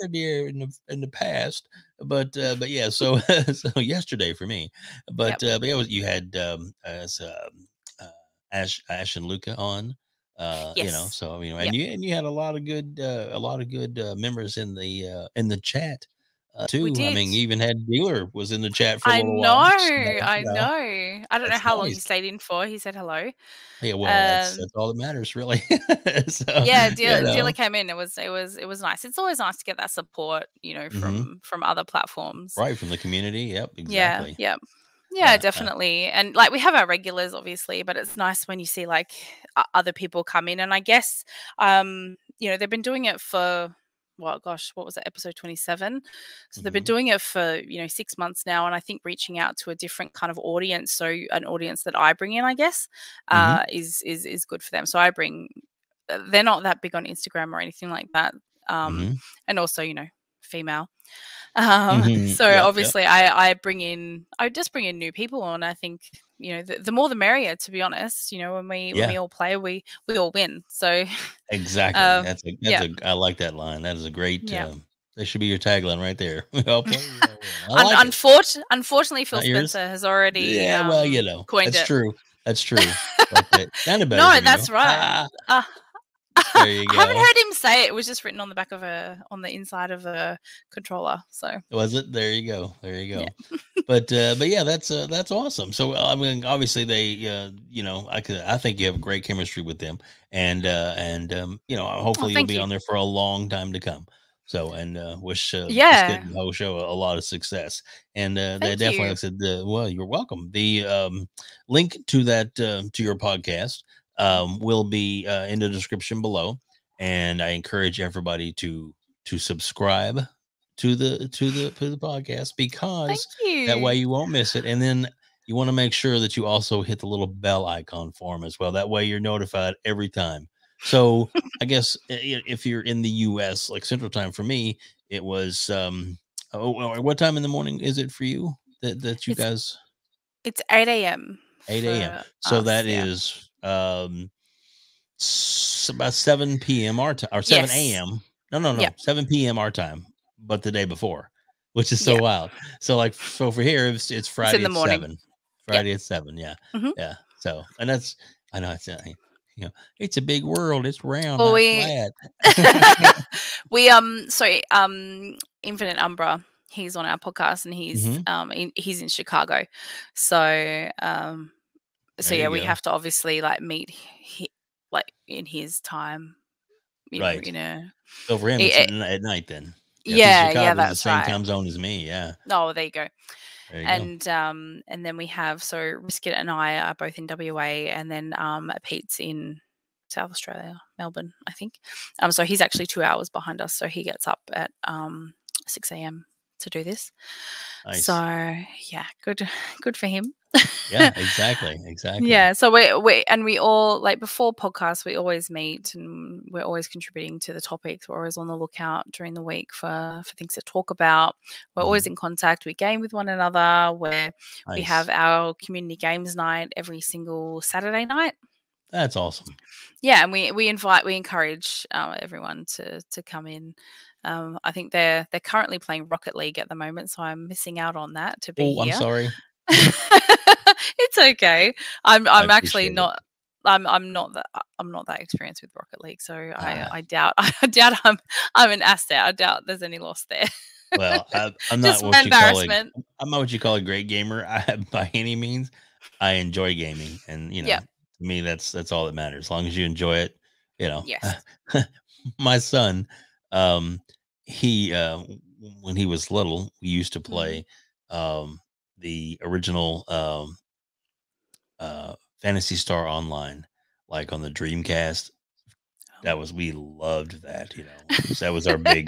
in the past. But yeah. So so yesterday for me. yep, But yeah, you had uh, Ash and Luca on. yes, So yep. and you had a lot of good members in the chat We too. I did. mean, you even had Dealer was in the chat for a I little know, while. So, I know. I don't know that's how long he nice. stayed in for. He said hello. Yeah, well, Um, that's all that matters, really. So, yeah, you Dealer know, came in. It was nice. It's always nice to get that support, hmm from other platforms. right from the community. Yep, Yeah, exactly. yeah. Yeah, definitely. And like we have our regulars obviously, but it's nice when you see like other people come in. And I guess they've been doing it for, well, gosh, what was it, episode 27? So they've been doing it for 6 months now, and I think reaching out to a different kind of audience, so an audience that I bring in, I guess, is good for them. So I bring, they're not that big on Instagram or anything like that, and also female. So Yep. obviously I just bring in new people, and I think the more the merrier, to be honest. When we all play, we all win. So Exactly. yeah, I like that line. That is a great. yeah. That should be your tagline right there. We all play, we all win. I like it. Unfortunately, Phil Not yours. Spencer has already Yeah. Well, coined that's it. true. That's true. But it sounded better No, from you. that's right. There you I haven't go. heard him say it. It was just written on the back of on the inside of a controller. So Was it? There you go. There you go. yeah. But yeah, that's awesome. So I mean, obviously they, I think you have great chemistry with them, and Oh, hopefully you'll thank be you. on there for a long time to come. So, and wish this kid Yeah, and the whole show a lot of success. And they thank definitely, like you. I said, well, you're welcome. The link to that to your podcast will be in the description below, and I encourage everybody to subscribe to the podcast, Thank because that way you. you won't miss it. And then you want to make sure that you also hit the little bell icon for them as well. That way you're notified every time. So I guess if you're in the US, like Central Time for me, it was what time in the morning is it for you that you It's guys? it's 8 a.m. 8 a.m. for So us. that Yeah. is about 7 p.m. our time, or 7 Yes. a.m. No, Yep. 7 p.m. our time, but the day before, which is so Yeah. wild. So like, so for here, it's It's in Friday the at morning. 7. Yep. Friday at 7. Yeah. hmm Yeah. So, and that's, I know it's, it's a big world. It's round, Well, not we flat. we sorry Infinite Umbra. He's on our podcast, and Hmm. he's in Chicago. So There yeah, you we go. have to obviously like meet like in his time. Right. In a So for him, it's it, at night then. Yeah. Cause yeah, Chicago is the that's same right. time zone as me. Yeah. Oh, there you go. There you go. And then we have, so Risket and I are both in WA, and then Pete's in South Australia, Melbourne, I think. So he's actually 2 hours behind us, so he gets up at 6 a.m. to do this. So Nice. yeah, good for him. Yeah, exactly. Exactly. Yeah, so we all, like, before podcasts, we always meet, and we're always contributing to the topics. We're always on the lookout during the week for things to talk about. We're always Mhm. in contact. We game with one another. Where we have Nice. our community games night every single Saturday night. That's awesome. Yeah, and we encourage everyone to come in. I think they're currently playing Rocket League at the moment, so I'm missing out on that to be Oh, I'm here. sorry. It's okay. I I'm actually appreciate it. not. I'm not that experienced with Rocket League, so Ah, I doubt I doubt I'm an asset. I doubt there's any loss there. well, I'm not Just my what you call a embarrassment. I'm not what you call a great gamer. By any means. I enjoy gaming, and Yeah. to me, that's all that matters. As long as you enjoy it, you know. Yes. My son, um, he when he was little, we used to Mhm. play the original Fantasy Star Online, like on the Dreamcast. That was, we loved that, So that was our big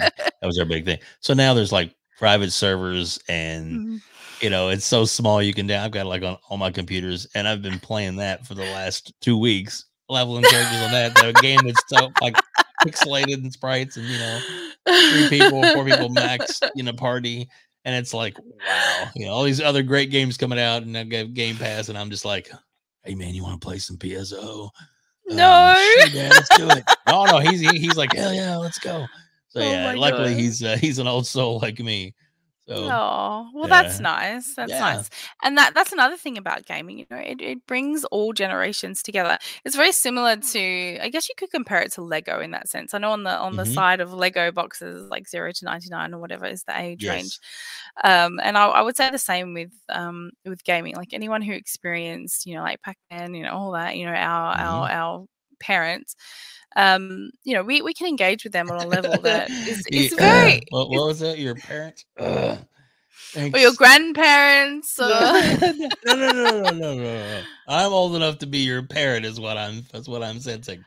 thing. So now there's like private servers, and Mhm. it's so small you can down. I've got it like on all my computers, and I've been playing that for the last 2 weeks, leveling characters on that. The game that's so like pixelated and sprites, and 3 people, 4 people max in a party, and it's like, wow, all these other great games coming out, and I've got Game Pass, and I'm just like, hey man, you want to play some PSO? No. Sure, Dad, let's do it. Oh no, he's like, hell yeah, let's go. So Oh yeah, my luckily god. he's an old soul like me. So Oh, well, that's yeah, nice. That's yeah, nice. And that's another thing about gaming, it brings all generations together. It's very similar to, I guess you could compare it to Lego in that sense. I know on the hmm, side of Lego boxes, like 0 to 99 or whatever is the age range. yes, And I would say the same with gaming. Like anyone who experienced, like Pac-Man, all that, hmm. our parents, we can engage with them on a level that is You, very what was it? Your parents? Ugh. Or your Thanks. grandparents, No, or no, no, no, no, no, no, no. I'm old enough to be your parent, is what I'm sensing.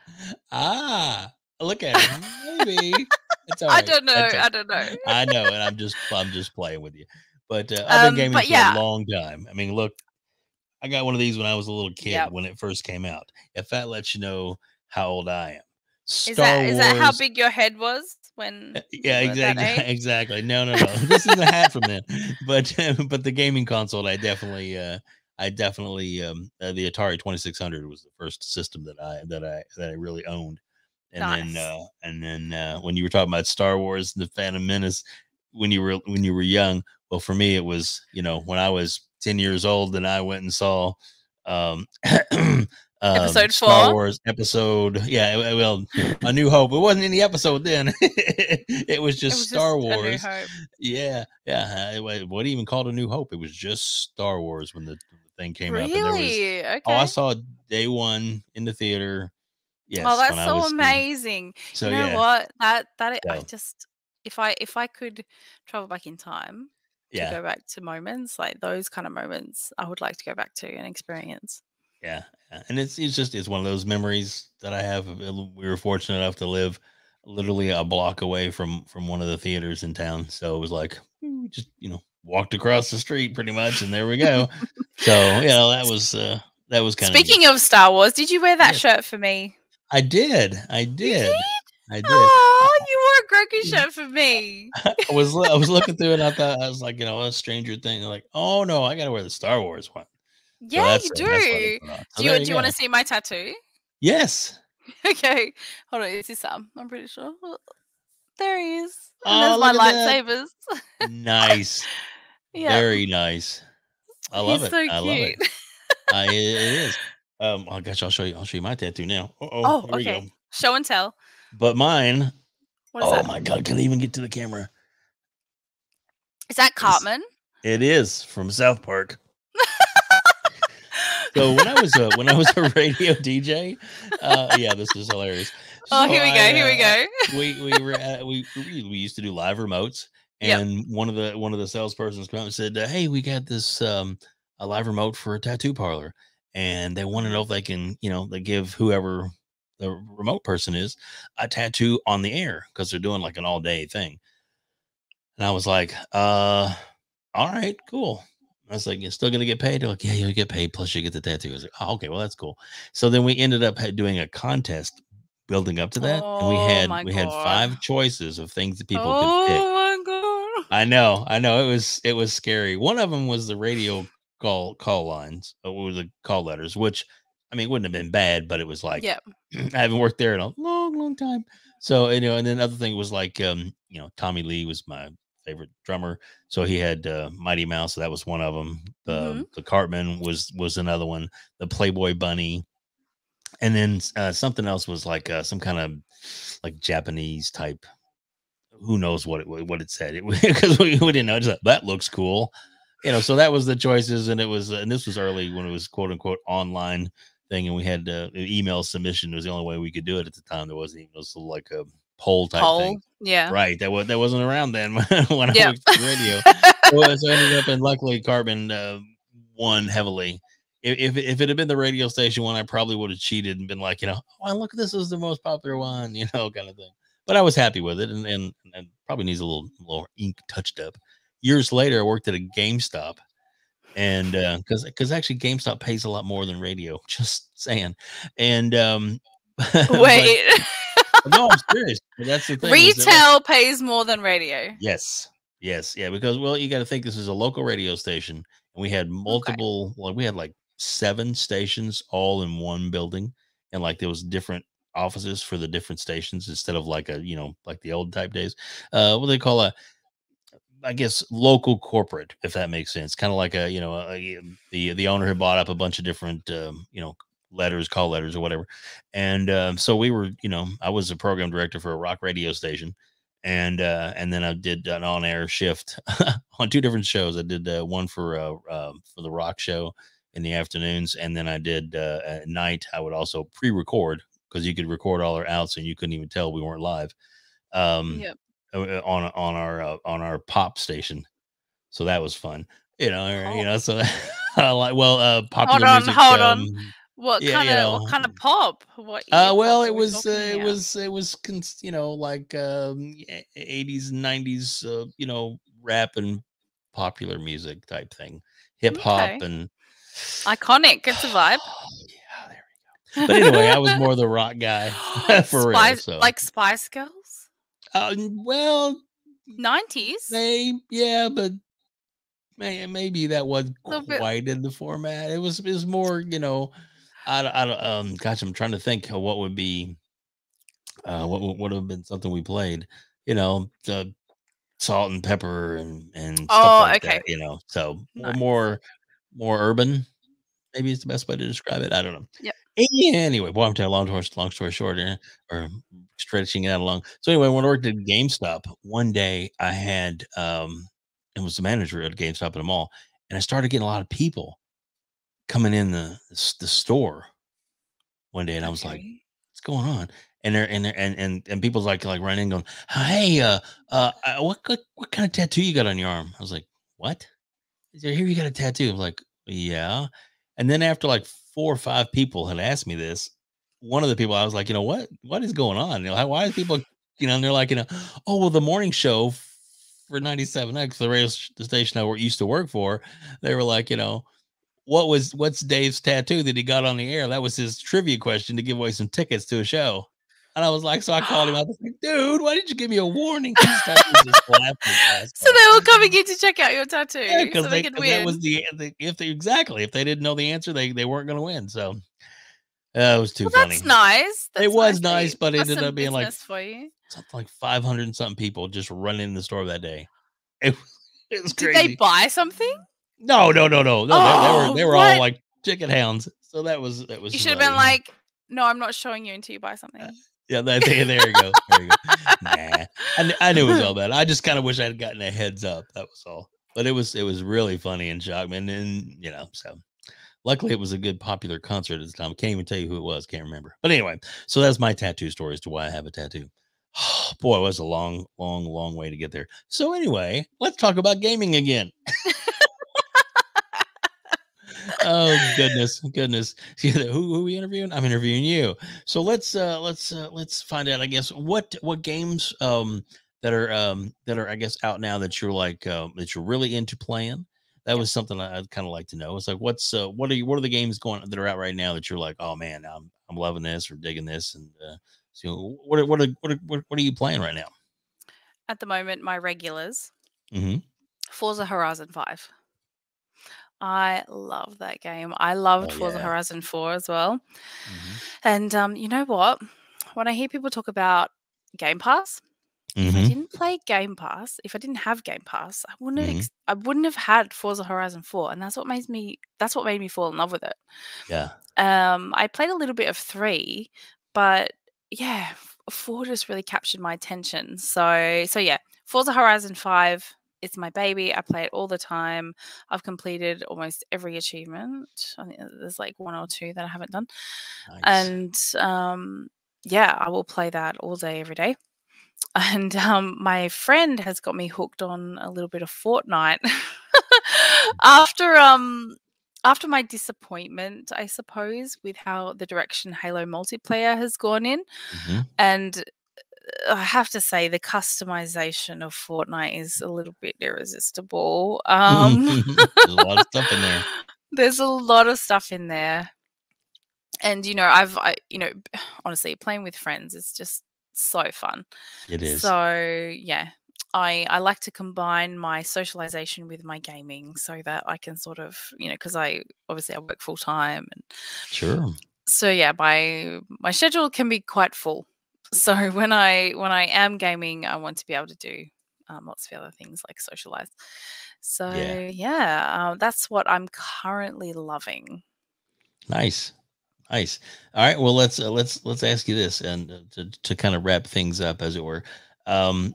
Ah, look at her. Maybe it's all I right. don't know, That's okay. I don't know. I know, and I'm just playing with you. But I've been gaming But for a yeah. long time. I mean, look, I got one of these when I was a little kid Yep. when it first came out. If that lets you know how old I am. Is Star that how Wars. big your head was when you Yeah, were that exactly. age? Exactly. No, no, no. This is a hat from then, but but the gaming console, the Atari 2600 was the first system that I really owned. Nice. And then when you were talking about Star Wars and the Phantom Menace, when you were young, well, for me it was, when I was 10 years old and I went and saw um Episode Star 4? Wars episode. Yeah, well, A New Hope. It wasn't any episode then. It was It just was Star just A New Wars. Hope. Yeah, yeah. What even called A New Hope? It was just Star Wars when the thing came out. But there was, Really? oh, I Okay. saw it day one in the theater. Oh, Yes, when that's I so was, amazing. so You know yeah, what? I so just, if I could travel back in time to yeah, go back to moments, like those kind of moments, I would like to go back to and experience. yeah, yeah. And it's one of those memories that I have. We were fortunate enough to live literally a block away from one of the theaters in town, so it was like we just walked across the street pretty much, and there we go. So that was kind of neat. Speaking of Star Wars, did you wear that Yes, shirt for me? I did, I You did, did? I did. Oh, you wore a Grogu shirt for me. I was looking through it, and I thought, I was like, a Stranger Thing. Like, oh no, I got to wear the Star Wars one. Yeah, So you that's what I do. put on. So Do there you you do you want go. to see my tattoo? Yes. Okay. Hold on, is this Sam? I'm pretty sure. Oh, there he is. And Oh, there's my look at that. lightsabers. Nice. Yep. Very nice. I love He's it. so I love cute. it. It is. Oh gosh, I'll show you my tattoo now. Uh-oh, Oh, here we go. okay. Show and tell. But mine, What is oh that? my God, can't even get to the camera. Is that It's, Cartman? it is from South Park. So when I was a radio DJ, yeah, this is hilarious. Oh, So here we go. Here we go. we used to do live remotes, Yep. and one of the salespersons came out and said, "Hey, we got this a live remote for a tattoo parlor, and they want to know if they can, they give whoever the remote person is a tattoo on the air because they're doing like an all day thing." And I was like, all right, cool. I was like, "You're still gonna get paid?" They're like, "Yeah, you'll get paid. Plus, you get the tattoo." I was like, "Oh, okay, well, that's cool." So then we ended up doing a contest building up to that, and we Oh had my we had god. 5 choices of things that people could pick. Oh my god. I know, it was scary. One of them was the radio call lines, or the call letters, which, I mean, wouldn't have been bad, but it was like Yep. I haven't worked there in a long, long time. So, and then the other thing was like, Tommy Lee was my favorite drummer, so he had Mighty Mouse. So that was one of them. Mm-hmm. The Cartman was another one. The Playboy Bunny, and then something else was like some kind of like Japanese type, who knows what it said, because we didn't know. Just like, that looks cool, so that was the choices. And it was and this was early when it was quote unquote online thing, and we had email submission was the only way we could do it at the time. There wasn't even, it was like a poll type thing, Poll. Yeah. right? That wasn't around then when I Yep. worked for radio. So I ended up, and luckily Cartman won heavily. If it had been the radio station one, I probably would have cheated and been like, oh, look, this is the most popular one, kind of thing. But I was happy with it, and probably needs a little ink touched up. Years later, I worked at a GameStop, and because actually GameStop pays a lot more than radio. Just saying, and but Wait. no, I'm serious. But that's the thing, is that, like, Retail pays more than radio. yes, yes, yeah, because, well, you got to think this is a local radio station, and we had Okay. multiple. Well, we had like 7 stations all in one building, and like there was different offices for the different stations instead of like like the old type days. What they call a, I guess, local corporate, if that makes sense. Kind of like the owner had bought up a bunch of different letters, call letters, or whatever. And so we were, I was a program director for a rock radio station, and then I did an on air shift on 2 different shows. I did one for the rock show in the afternoons, and then I did at night. I would also pre-record, because you could record all our outs, and you couldn't even tell we weren't live. Um, Yep. on our pop station. So that was fun, you know, Pop. so I like, well, Hold popular on, music, hold on. yeah, you What know, kind of pop? What year pop well, are we talking here? like 80s and 90s, rap and popular music type thing, hip hop Okay. and Iconic. It's a vibe. yeah, there we go. But anyway, I was more the rock guy for real. Spice So, like Spice Girls? well, 90s? yeah, but maybe that wasn't A little bit. quite in the format. It was more, I don't, gosh, I'm trying to think of what would be, what would have been something we played, the salt and pepper and stuff Oh, like okay. that, so Nice. more urban, maybe is the best way to describe it. I don't know. Yep. Anyway, boy, I'm telling long story short, or stretching it out along. So anyway, when I worked at GameStop, one day I had, it was the manager at GameStop at the mall, and I started getting a lot of people coming in the store one day, and I was like, Okay. "What's going on?" And people's like running, going, "Hey, what kind of tattoo you got on your arm?" I was like, "What?" He said, "Here, you got a tattoo." I'm like, "Yeah." And then after like 4 or 5 people had asked me this, one of the people I was like, "What is going on? Why is people?" And they're like, "Oh, well, the morning show for 97X, the station I used to work for, they were like, what's Dave's tattoo that he got on the air? That was his trivia question to give away some tickets to a show." And I was like, so I called him up. I was like, "Dude, why didn't you give me a warning?" He started just laughing his ass So off. they were coming in to check out your Yeah, tattoo because so they they could because that was win. the if they exactly if they didn't know the answer, they weren't going to win. So it was too Well, funny. that's nice. It That's was nice. nice, but it That's ended some up being like business for you. something like 500 and something people just running in the store that day. It, it was Did they crazy. buy something? No, no, no, no, no. They Oh, were all what? like chicken hounds. So that was You should have been funny. like, "No, I'm not showing you until you buy something." Yeah, there you go. There you go. Nah, I knew it was all bad. I just kind of wish I had gotten a heads up. That was all. But it was really funny and shocking, and so luckily it was a good popular concert at the time. I can't even tell you who it was. Can't remember. But anyway, so that's my tattoo story as to why I have a tattoo. Oh, boy, it was a long, long, long way to get there. So anyway, let's talk about gaming again. Oh goodness. Who are we interviewing? I'm interviewing you. So let's find out. I guess what games that are I guess out now that you're like that you're really into playing. That Yep. was something I'd kind of like to know. It's like what are the games going that are out right now that you're like, oh man, I'm loving this or digging this, and so what are you playing right now? At the moment, my regulars, Hmm. Forza Horizon 5. I love that game. I loved Oh Forza yeah. Horizon 4 as well. Hmm. And you know what? When I hear people talk about Game Pass, if I Hmm. didn't play Game Pass, if I didn't have Game Pass, Hmm. I wouldn't have had Forza Horizon 4, and that's what made me fall in love with it. Yeah. I played a little bit of 3, but yeah, 4 just really captured my attention. So yeah, Forza Horizon 5, it's my baby. I play it all the time. I've completed almost every achievement. I think there's like 1 or 2 that I haven't done. Nice. And yeah, I will play that all day, every day. And my friend has got me hooked on a little bit of Fortnite. after after my disappointment, I suppose, with how the direction Halo multiplayer has gone in. Hmm. And I have to say the customization of Fortnite is a little bit irresistible. There's a lot of stuff in there. There's a lot of stuff in there. And honestly, playing with friends is just so fun. It is. So yeah, I like to combine my socialization with my gaming so that I can sort of, because I work full time, and Sure. so yeah, my schedule can be quite full. So when I am gaming, I want to be able to do lots of other things like socialize. Yeah. So yeah, that's what I'm currently loving. Nice. Nice. All right. Well, let's ask you this, and to kind of wrap things up, as it were.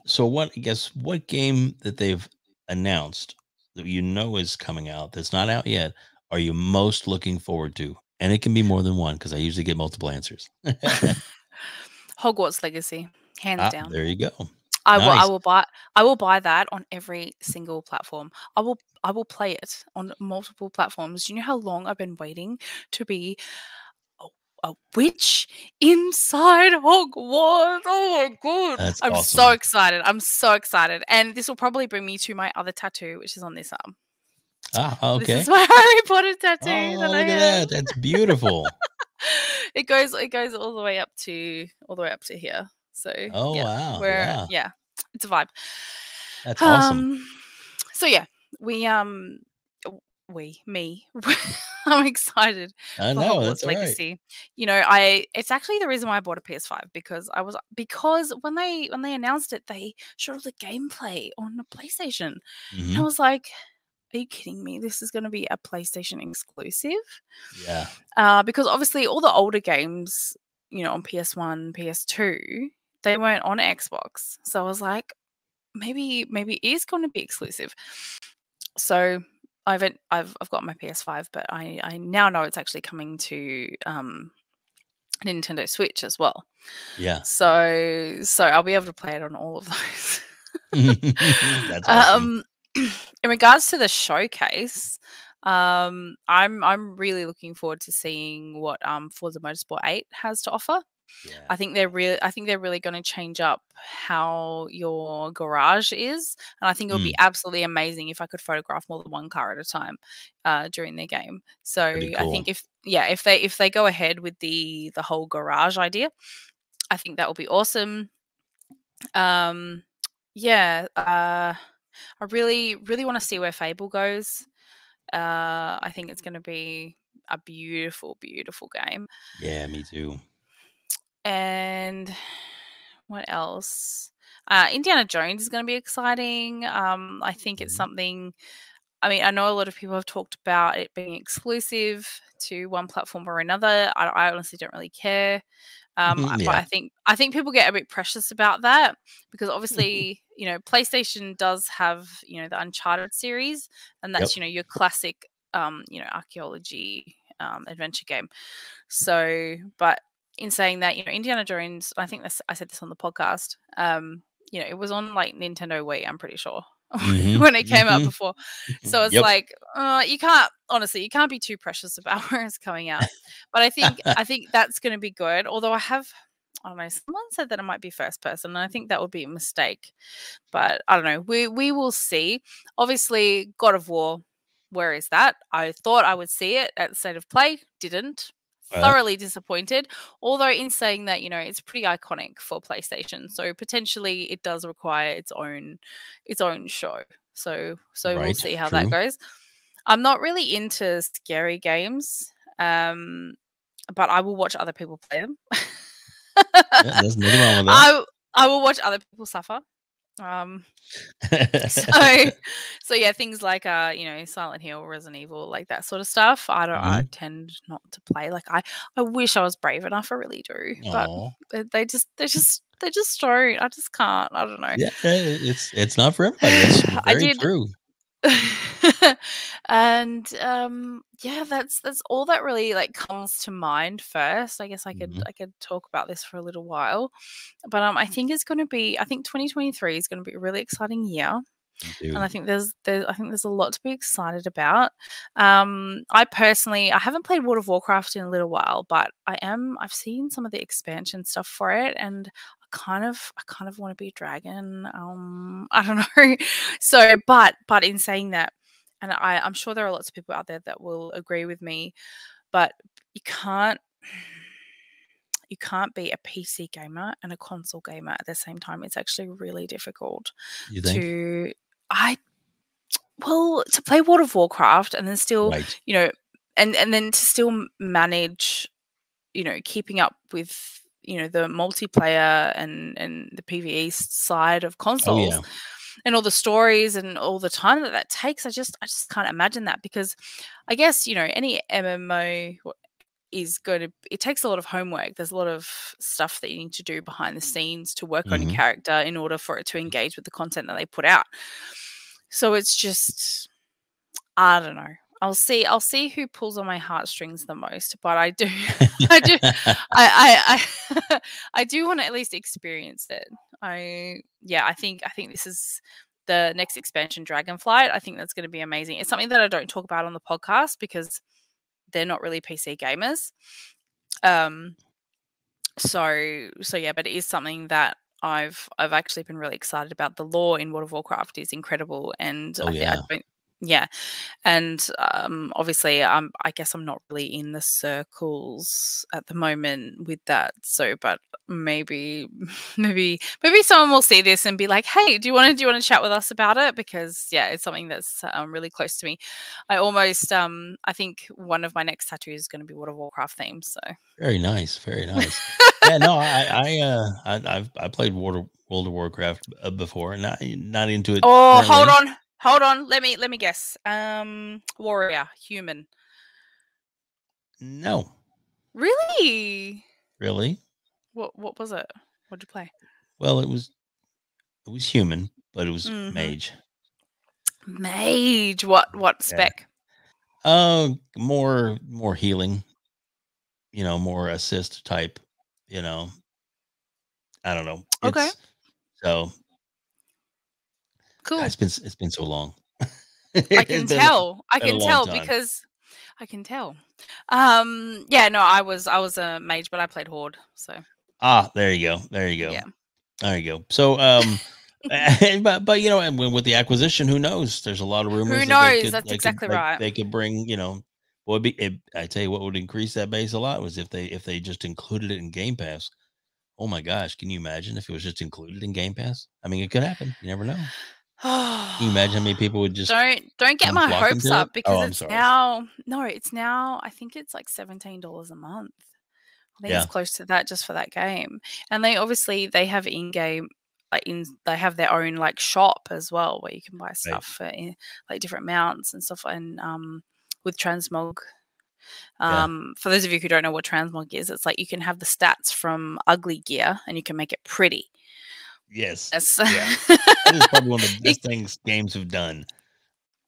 So, what game that they've announced that is coming out that's not out yet are you most looking forward to? And it can be more than one because I usually get multiple answers. Hogwarts Legacy, hands down. There you go. I Nice. will buy that on every single platform. I will play it on multiple platforms. Do you know how long I've been waiting to be a witch inside Hogwarts? Oh my god. That's I'm so awesome. excited. I'm so excited. And this will probably bring me to my other tattoo, which is on this arm. This is Okay. my Harry Potter tattoo that Oh, I look at have. that. That's beautiful. It goes all the way up to here. So Oh, yeah, wow. Yeah. it's a vibe. That's awesome. Um, so yeah, we me, I'm excited I for know. That's Hogwarts all right. Legacy. You know, it's actually the reason why I bought a PS5 because when they announced it, they showed the gameplay on the PlayStation, and I Hmm. was like, are you kidding me? This is going to be a PlayStation exclusive? Yeah. Because obviously all the older games, you know, on PS1, PS2, they weren't on Xbox. So I was like, maybe it is going to be exclusive. So I've got my PS5, but I now know it's actually coming to Nintendo Switch as well. Yeah. So I'll be able to play it on all of those. That's awesome. In regards to the showcase, I'm really looking forward to seeing what Forza Motorsport 8 has to offer. Yeah. I think they're really going to change up how your garage is, and I think it would be absolutely amazing if I could photograph more than one car at a time during their game. So That'd be I cool. think if they go ahead with the whole garage idea, I think that will be awesome. Yeah, I really want to see where Fable goes. I think it's going to be a beautiful, beautiful game. Yeah, me too. And what else? Indiana Jones is going to be exciting. I think it's Mhm. something. I mean, I know a lot of people have talked about it being exclusive to one platform or another. I honestly don't really care. But Yeah. I think people get a bit precious about that because obviously, you know, PlayStation does have, you know, the Uncharted series, and that's, Yep. you know, your classic you know, archaeology adventure game. So, but in saying that, you know, Indiana Jones, I think I said this on the podcast. You know, it was on like Nintendo Wii, I'm pretty sure. Hmm. When it came out Hmm. before. So it's Yep. like, you can't be too precious about where it's coming out. But I think that's going to be good. Although I don't know, someone said that it might be first person, and I think that would be a mistake. But I don't know. We will see. Obviously, God of War, where is that? I thought I would see it at State of Play, didn't. Right. Thoroughly disappointed. Although in saying that, you know, it's pretty iconic for PlayStation, so potentially it does require its own show. So we'll Right. see how that True. goes. I'm not really into scary games, but I will watch other people play them. Yeah, there's nothing wrong with that. I I will watch other people suffer. Um, so yeah, things like you know, Silent Hill, Resident Evil, like that sort of stuff. I Hmm. tend not to play. Like I wish I was brave enough. I really do, but Oh. they just don't. I just can't. I don't know. Yeah, it's not for everybody. That's I very did. true. And yeah, that's all that really like comes to mind first. I guess Hmm. I could talk about this for a little while, but I think it's going to be, I think 2023 is going to be a really exciting year, Me and too. I think there's a lot to be excited about. I personally, I haven't played World of Warcraft in a little while, but I've seen some of the expansion stuff for it, and I kind of want to be a dragon. I don't know. So, but in saying that, and I'm sure there are lots of people out there that will agree with me, but you can't be a PC gamer and a console gamer at the same time. It's actually really difficult You think? to I to play World of Warcraft and then still, Right. you know, and then to still manage, you know, keeping up with, you know, the multiplayer and the PvE side of Oh consoles yeah. and all the stories and all the time that takes. I just can't imagine that because I guess, you know, any MMO it takes a lot of homework. There's a lot of stuff that you need to do behind the scenes to work on your Hmm. character in order for it to engage with the content that they put out. So it's just, I don't know. I'll see who pulls on my heartstrings the most, but I do I do I I do want to at least experience it. I think this is the next expansion, Dragonflight. I think that's going to be amazing. It's something that I don't talk about on the podcast because they're not really PC gamers. So yeah, but it is something that I've actually been really excited about. The lore in World of Warcraft is incredible, and Oh yeah. And obviously, I guess I'm not really in the circles at the moment with that. So, but maybe someone will see this and be like, "Hey, do you want to chat with us about it?" Because yeah, it's something that's really close to me. I almost I think one of my next tattoos is going to be World of Warcraft themed. So very nice, very nice. Yeah, no, I played World of Warcraft before, not into it. Oh, currently. hold on. Let me guess. Warrior, human. No, Really? really. What was it? What did you play? Well, it was human, but it was Mm-hmm. mage. Mage. What spec? More healing. More assist type. I don't know. Okay. So Cool. it's been so long. I can tell. I can tell time. because I can tell. Yeah, no, I was a mage, but I played Horde, so. There you go. There you go. Yeah. There you go. So but and with the acquisition, who knows? There's a lot of rumors. Who knows? That's exactly right. They could bring, I tell you what would increase that base a lot was if they just included it in Game Pass. Oh my gosh, can you imagine if it was just included in Game Pass? I mean, it could happen. You never know. Can you imagine how many people would just don't get my hopes up because I'm it's sorry. now I think it's like $17 a month. I think it's Yeah. close to that just for that game. And they have in-game they have their own like shop as well where you can buy stuff for like different mounts and stuff, and with transmog. For those of you who don't know what transmog is, it's like you can have the stats from ugly gear and you can make it pretty. Yes. Yeah. That is probably one of the best things games have done.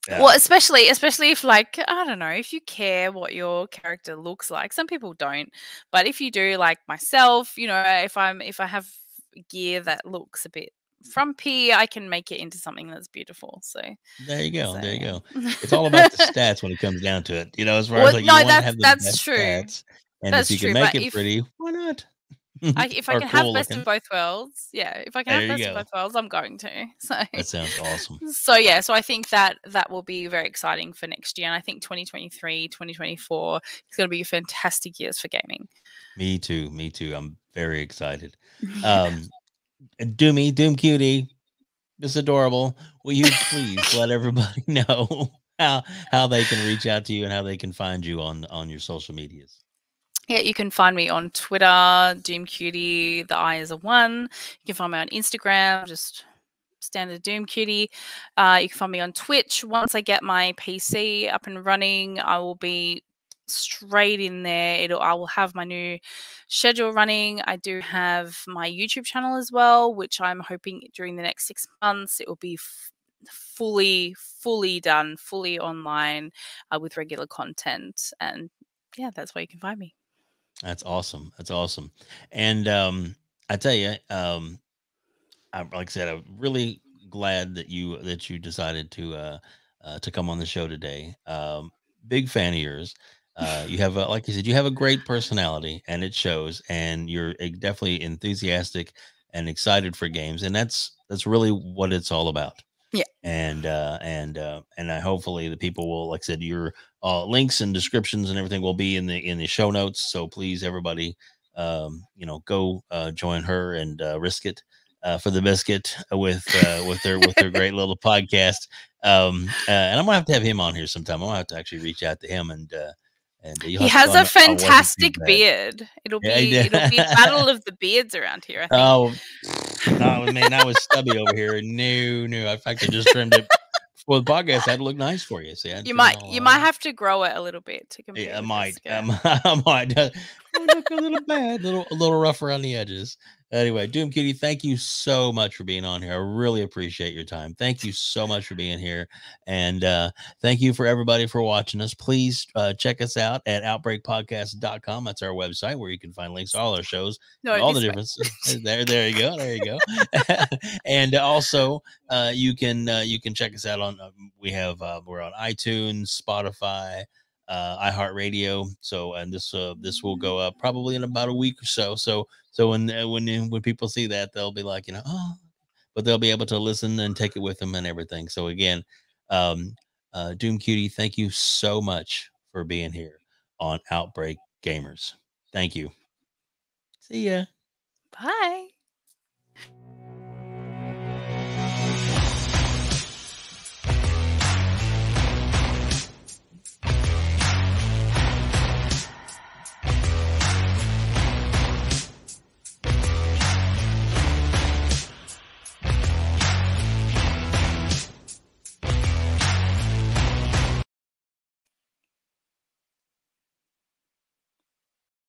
Yeah. Well, especially if like, I don't know, if you care what your character looks like. Some people don't, but if you do, like myself, if I have gear that looks a bit frumpy, I can make it into something that's beautiful. So there you go. So, there you yeah. go. It's all about the stats when it comes down to it. As far as like you want to have the best true. stats, and That's if you true, can make but it pretty, why not? if I can have best of both worlds, if I can have best of both worlds, I'm going to. So that sounds awesome. So yeah, so I think that will be very exciting for next year, and I think 2023, 2024 is going to be fantastic years for gaming. Me too. I'm very excited. Doomcutie, it's adorable. Will you please let everybody know how they can reach out to you and how they can find you on your social medias? Yeah, you can find me on Twitter, Doomcutie, the I is a 1. You can find me on Instagram, just standard Doomcutie. You can find me on Twitch. Once I get my PC up and running, I will be straight in there. I will have my new schedule running. I do have my YouTube channel as well, which I'm hoping during the next 6 months it will be fully done, fully online with regular content. And yeah, that's where you can find me. That's awesome. And I tell you, like I said, I'm really glad that you decided to come on the show today. Big fan of yours. You have like you said, you have a great personality, and it shows. And you're definitely enthusiastic and excited for games, and that's really what it's all about. Yeah. And I hopefully the people will, like I said, your links and descriptions and everything will be in the show notes. So please, everybody, go join her and risk it for the biscuit with their great little podcast. And I'm gonna have to have him on here sometime. I'm gonna have to actually reach out to him and he has a fantastic beard. It'll be battle of the beards around here, I think. Oh, man, I was stubby over here. No. In fact, I just trimmed it for the podcast. That'd look nice for you. See, you might have to grow it a little bit to compete. Yeah, I might. I might. look a little bad, a little rough around the edges. Anyway, Doomcutie, thank you so much for being on here. I really appreciate your time. Thank you so much for being here. And thank you for everybody for watching us. Please check us out at outbreakpodcast.com. That's our website where you can find links to all our shows and No, all the this way. differences. There you go. There you go. And also, you can check us out on we're on iTunes, Spotify, iHeartRadio. So, and this will go up probably in about a week or so. So when people see that, they'll be like, oh, but they'll be able to listen and take it with them and everything. So again, um, Doom Cutie, thank you so much for being here on Outbreak Gamers. Thank you. See ya. Bye.